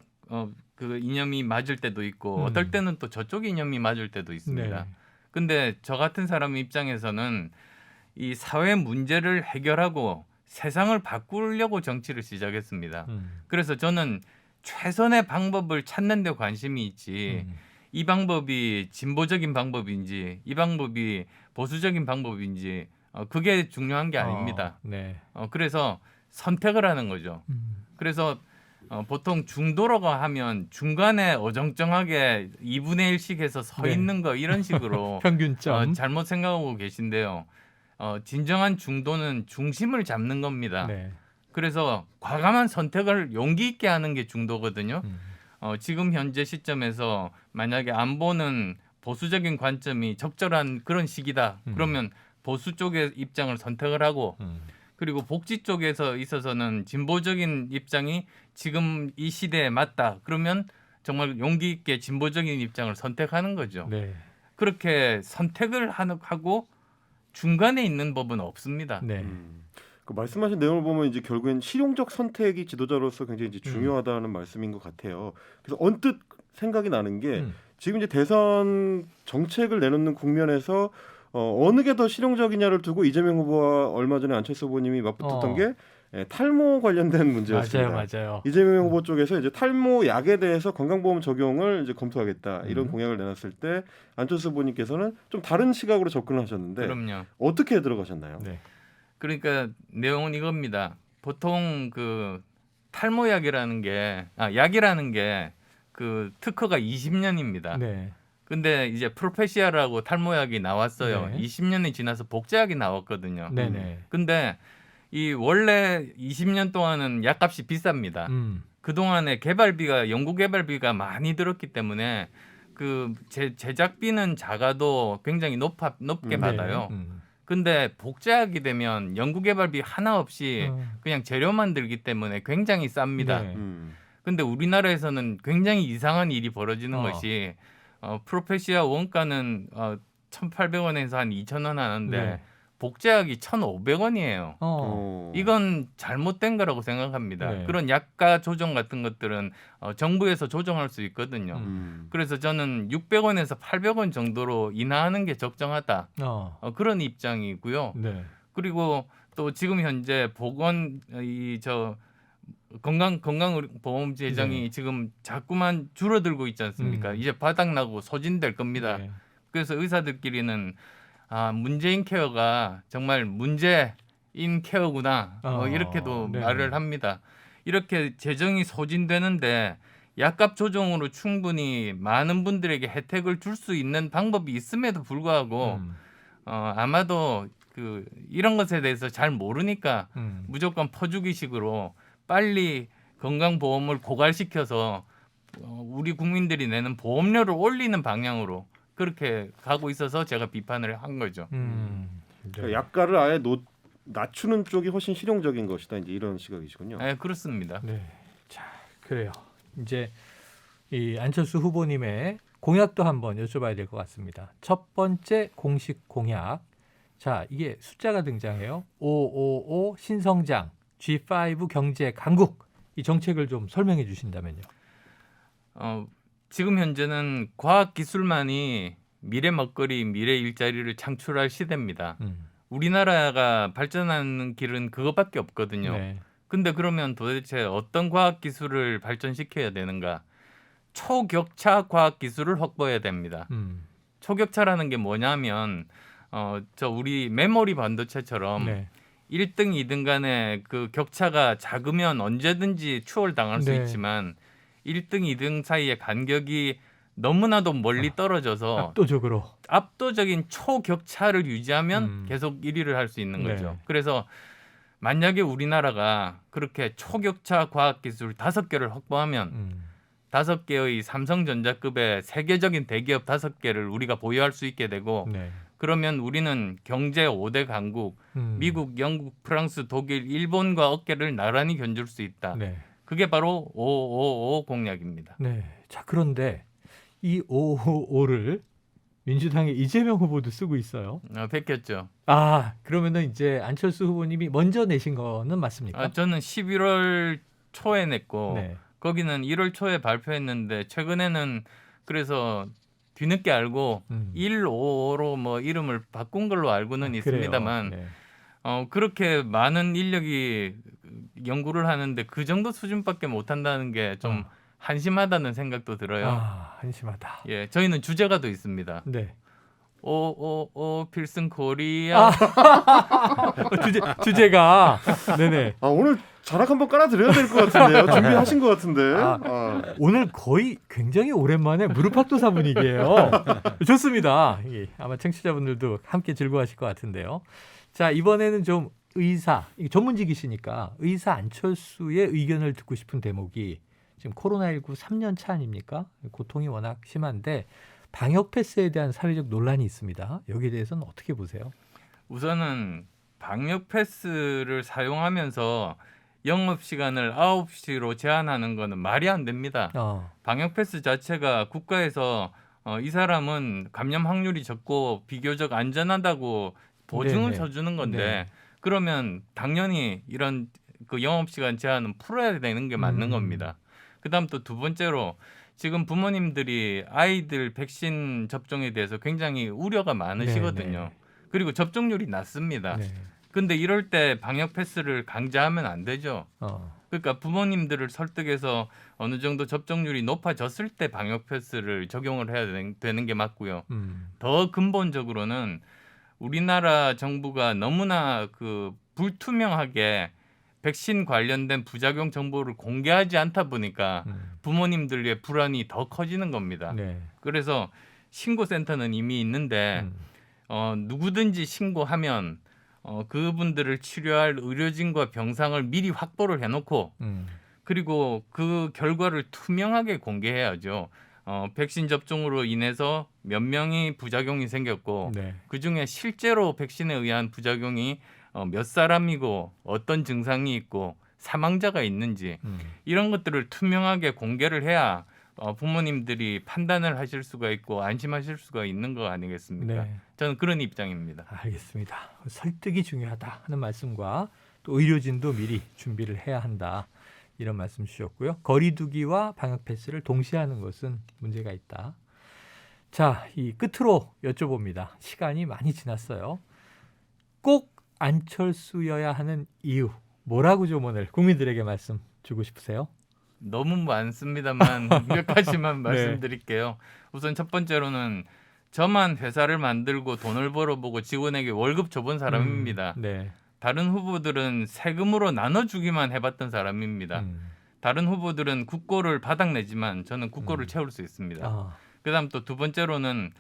그 이념이 맞을 때도 있고 어떨 때는 또 저쪽 이념이 맞을 때도 있습니다. 네. 근데 저 같은 사람 입장에서는 이 사회 문제를 해결하고 세상을 바꾸려고 정치를 시작했습니다. 그래서 저는 최선의 방법을 찾는 데 관심이 있지 이 방법이 진보적인 방법인지 이 방법이 보수적인 방법인지 그게 중요한 게 아닙니다. 네. 그래서 선택을 하는 거죠. 그래서 보통 중도라고 하면 중간에 어정쩡하게 2분의 1씩 해서 서 네. 있는 거 이런 식으로 평균점. 잘못 생각하고 계신데요. 진정한 중도는 중심을 잡는 겁니다. 네. 그래서 과감한 선택을 용기 있게 하는 게 중도거든요. 지금 현재 시점에서 만약에 안보는 보수적인 관점이 적절한 그런 시기다. 그러면 보수 쪽의 입장을 선택을 하고 그리고 복지 쪽에서 있어서는 진보적인 입장이 지금 이 시대에 맞다. 그러면 정말 용기 있게 진보적인 입장을 선택하는 거죠. 네. 그렇게 선택을 하고 중간에 있는 법은 없습니다. 네. 그 말씀하신 내용을 보면 이제 결국엔 실용적 선택이 지도자로서 굉장히 이제 중요하다는 말씀인 것 같아요. 그래서 언뜻 생각이 나는 게 지금 이제 대선 정책을 내놓는 국면에서 어느 게 더 실용적이냐를 두고 이재명 후보와 얼마 전에 안철수 후보님이 맞붙었던 게 탈모 관련된 문제였습니다. 맞아요. 이재명 후보 쪽에서 이제 탈모 약에 대해서 건강보험 적용을 이제 검토하겠다 이런 공약을 내놨을 때 안철수 후보님께서는 좀 다른 시각으로 접근을 하셨는데 그럼요. 어떻게 들어가셨나요? 네. 그러니까 내용은 이겁니다. 보통 그 탈모약이라는 게 약이라는 게 그 특허가 20년입니다. 네. 근데 이제 프로페시아라고 탈모약이 나왔어요. 네. 20년이 지나서 복제약이 나왔거든요. 네네. 근데 이 원래 20년 동안은 약값이 비쌉니다. 그동안에 개발비가 연구 개발비가 많이 들었기 때문에 그 제작비는 작아도 굉장히 높게 받아요. 근데 복제약이 되면 연구 개발비 하나 없이 그냥 재료만 들기 때문에 굉장히 쌉니다. 네. 근데 우리나라에서는 굉장히 이상한 일이 벌어지는 것이 프로페시아 원가는 1,800원에서 한 2,000원 하는데 네. 복제약이 1,500원이에요. 이건 잘못된 거라고 생각합니다. 네. 그런 약가 조정 같은 것들은 정부에서 조정할 수 있거든요. 그래서 저는 600원에서 800원 정도로 인하하는 게 적정하다. 그런 입장이고요. 네. 그리고 또 지금 현재 건강보험 재정이 네. 지금 자꾸만 줄어들고 있지 않습니까? 이제 바닥나고 소진될 겁니다. 네. 그래서 의사들끼리는 문재인 케어가 정말 문제인 케어구나 이렇게도 네네. 말을 합니다. 이렇게 재정이 소진되는데 약값 조정으로 충분히 많은 분들에게 혜택을 줄 수 있는 방법이 있음에도 불구하고 아마도 이런 것에 대해서 잘 모르니까 무조건 퍼주기식으로 빨리 건강보험을 고갈시켜서 우리 국민들이 내는 보험료를 올리는 방향으로 그렇게 가고 있어서 제가 비판을 한 거죠. 그러니까 약가를 아예 낮추는 쪽이 훨씬 실용적인 것이다. 이제 이런 시각이시군요. 네, 그렇습니다. 네. 자, 그래요. 이제 이 안철수 후보님의 공약도 한번 여쭤봐야 될 것 같습니다. 첫 번째 공식 공약. 자, 이게 숫자가 등장해요. 555 신성장, G5 경제 강국. 이 정책을 좀 설명해 주신다면요. 지금 현재는 과학 기술만이 미래 먹거리, 미래 일자리를 창출할 시대입니다. 우리나라가 발전하는 길은 그것밖에 없거든요. 네. 근데 그러면 도대체 어떤 과학 기술을 발전시켜야 되는가? 초격차 과학 기술을 확보해야 됩니다. 초격차라는 게 뭐냐면 우리 메모리 반도체처럼 네. 1등, 2등 간의 그 격차가 작으면 언제든지 추월당할 수 네. 있지만 1등, 2등 사이의 간격이 너무나도 멀리 떨어져서 압도적으로. 압도적인 초격차를 유지하면 계속 1위를 할 수 있는 거죠. 네. 그래서 만약에 우리나라가 그렇게 초격차 과학기술 5개를 확보하면 5개의 삼성전자급의 세계적인 대기업 5개를 우리가 보유할 수 있게 되고 네. 그러면 우리는 경제 5대 강국, 미국, 영국, 프랑스, 독일, 일본과 어깨를 나란히 견줄 수 있다. 네. 그게 바로 555 공약입니다. 네. 자, 그런데 이 555를 민주당의 이재명 후보도 쓰고 있어요. 뺏겼죠. 아, 그러면은 이제 안철수 후보님이 먼저 내신 거는 맞습니까? 저는 11월 초에 냈고 네. 거기는 1월 초에 발표했는데 최근에는 그래서 뒤늦게 알고 155로 뭐 이름을 바꾼 걸로 알고는 있습니다만 네. 그렇게 많은 인력이 연구를 하는데 그 정도 수준밖에 못 한다는 게 좀 한심하다는 생각도 들어요. 아, 한심하다. 예, 저희는 주제가도 있습니다. 네. 오 필승 코리아. 주제가 네네. 오늘 자락 한번 깔아드려야 될 것 같은데요. 준비하신 것 같은데. 오늘 거의 굉장히 오랜만에 무릎팍도사 분위기예요. 좋습니다. 예, 아마 청취자분들도 함께 즐거워하실 것 같은데요. 자, 이번에는 좀 의사, 전문직이시니까 의사 안철수의 의견을 듣고 싶은 대목이 지금 코로나19 3년 차 아닙니까? 고통이 워낙 심한데 방역 패스에 대한 사회적 논란이 있습니다. 여기에 대해서는 어떻게 보세요? 우선은 방역 패스를 사용하면서 영업 시간을 9시로 제한하는 거는 말이 안 됩니다. 방역 패스 자체가 국가에서 이 사람은 감염 확률이 적고 비교적 안전하다고 보증을 쳐주는 건데 네. 그러면 당연히 이런 그 영업 시간 제한은 풀어야 되는 게 맞는 겁니다. 그다음 또 두 번째로 지금 부모님들이 아이들 백신 접종에 대해서 굉장히 우려가 많으시거든요. 네. 그리고 접종률이 낮습니다. 네. 근데 이럴 때 방역 패스를 강제하면 안 되죠. 그러니까 부모님들을 설득해서 어느 정도 접종률이 높아졌을 때 방역 패스를 적용을 해야 되는 게 맞고요. 더 근본적으로는 우리나라 정부가 너무나 그 불투명하게 백신 관련된 부작용 정보를 공개하지 않다 보니까 부모님들의 불안이 더 커지는 겁니다. 네. 그래서 신고센터는 이미 있는데 누구든지 신고하면 그분들을 치료할 의료진과 병상을 미리 확보를 해놓고 그리고 그 결과를 투명하게 공개해야죠. 백신 접종으로 인해서 몇 명이 부작용이 생겼고 네. 그중에 실제로 백신에 의한 부작용이 몇 사람이고 어떤 증상이 있고 사망자가 있는지 이런 것들을 투명하게 공개를 해야 부모님들이 판단을 하실 수가 있고 안심하실 수가 있는 거 아니겠습니까? 네. 저는 그런 입장입니다. 알겠습니다. 설득이 중요하다 하는 말씀과 또 의료진도 미리 준비를 해야 한다. 이런 말씀 주셨고요. 거리두기와 방역 패스를 동시에 하는 것은 문제가 있다. 자, 이 끝으로 여쭤봅니다. 시간이 많이 지났어요. 꼭 안철수여야 하는 이유 뭐라고 좀 오늘 국민들에게 말씀 주고 싶으세요? 너무 많습니다만 몇 가지만 말씀드릴게요. 우선 첫 번째로는 저만 회사를 만들고 돈을 벌어보고 직원에게 월급 줘본 사람입니다. 네. 다른 후보들은 세금으로 나눠주기만 해봤던 사람입니다. 다른 후보들은 국고를 바닥내지만 저는 국고를 채울 수 있습니다. 그다음 또 두 번째로는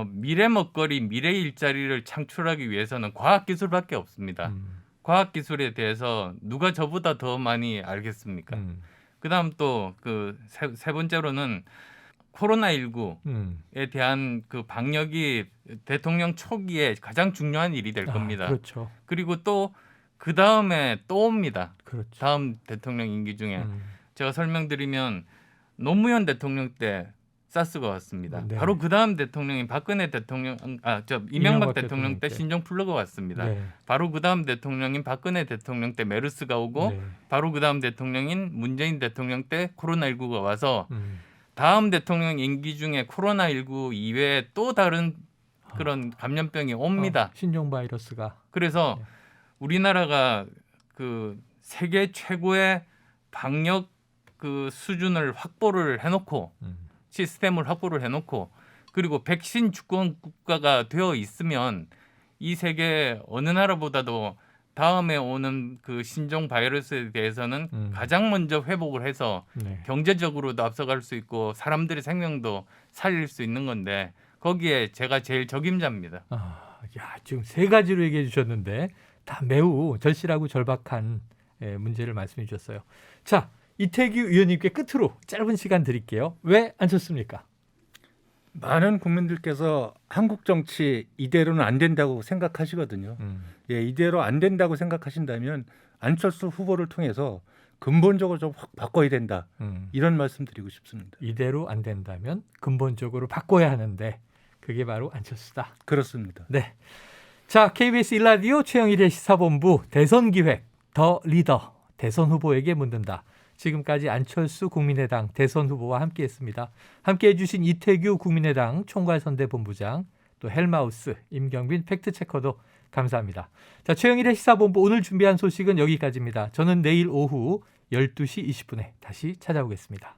미래 먹거리, 미래 일자리를 창출하기 위해서는 과학기술밖에 없습니다. 과학기술에 대해서 누가 저보다 더 많이 알겠습니까? 그다음 또 그 세 번째로는 코로나19에 대한 그 방역이 대통령 초기에 가장 중요한 일이 될 겁니다. 그렇죠. 그리고 또 그 다음에 또 옵니다. 그렇죠. 다음 대통령 임기 중에 음. 제가 설명드리면 노무현 대통령 때 사스가 왔습니다. 네. 바로 그 다음 대통령인 박근혜 대통령, 이명박 대통령 때 신종플루가 왔습니다. 네. 바로 그 다음 대통령인 박근혜 대통령 때 메르스가 오고 네. 바로 그 다음 대통령인 문재인 대통령 때 코로나19가 와서 음. 다음 대통령 임기 중에 코로나19 이외에 또 다른 그런 감염병이 옵니다. 신종 바이러스가. 그래서 네. 우리나라가 그 세계 최고의 방역 그 수준을 확보를 해놓고 시스템을 확보를 해놓고 그리고 백신 주권 국가가 되어 있으면 이 세계 어느 나라보다도 다음에 오는 그 신종 바이러스에 대해서는 가장 먼저 회복을 해서 네. 경제적으로도 앞서갈 수 있고 사람들의 생명도 살릴 수 있는 건데 거기에 제가 제일 적임자입니다. 야, 지금 세 가지로 얘기해 주셨는데 다 매우 절실하고 절박한 문제를 말씀해 주셨어요. 자, 이태규 의원님께 끝으로 짧은 시간 드릴게요. 왜 안 쳤습니까? 많은 국민들께서 한국 정치 이대로는 안 된다고 생각하시거든요. 예, 이대로 안 된다고 생각하신다면 안철수 후보를 통해서 근본적으로 좀 확 바꿔야 된다. 이런 말씀 드리고 싶습니다. 이대로 안 된다면 근본적으로 바꿔야 하는데 그게 바로 안철수다. 그렇습니다. 네. 자, KBS 1라디오 최영일의 시사본부 대선기획 더 리더 대선 후보에게 묻는다. 지금까지 안철수 국민의당 대선 후보와 함께했습니다. 함께해 주신 이태규 국민의당 총괄선대본부장 또 헬마우스 임경빈 팩트체커도 감사합니다. 자, 최영일의 시사본부 오늘 준비한 소식은 여기까지입니다. 저는 내일 오후 12시 20분에 다시 찾아오겠습니다.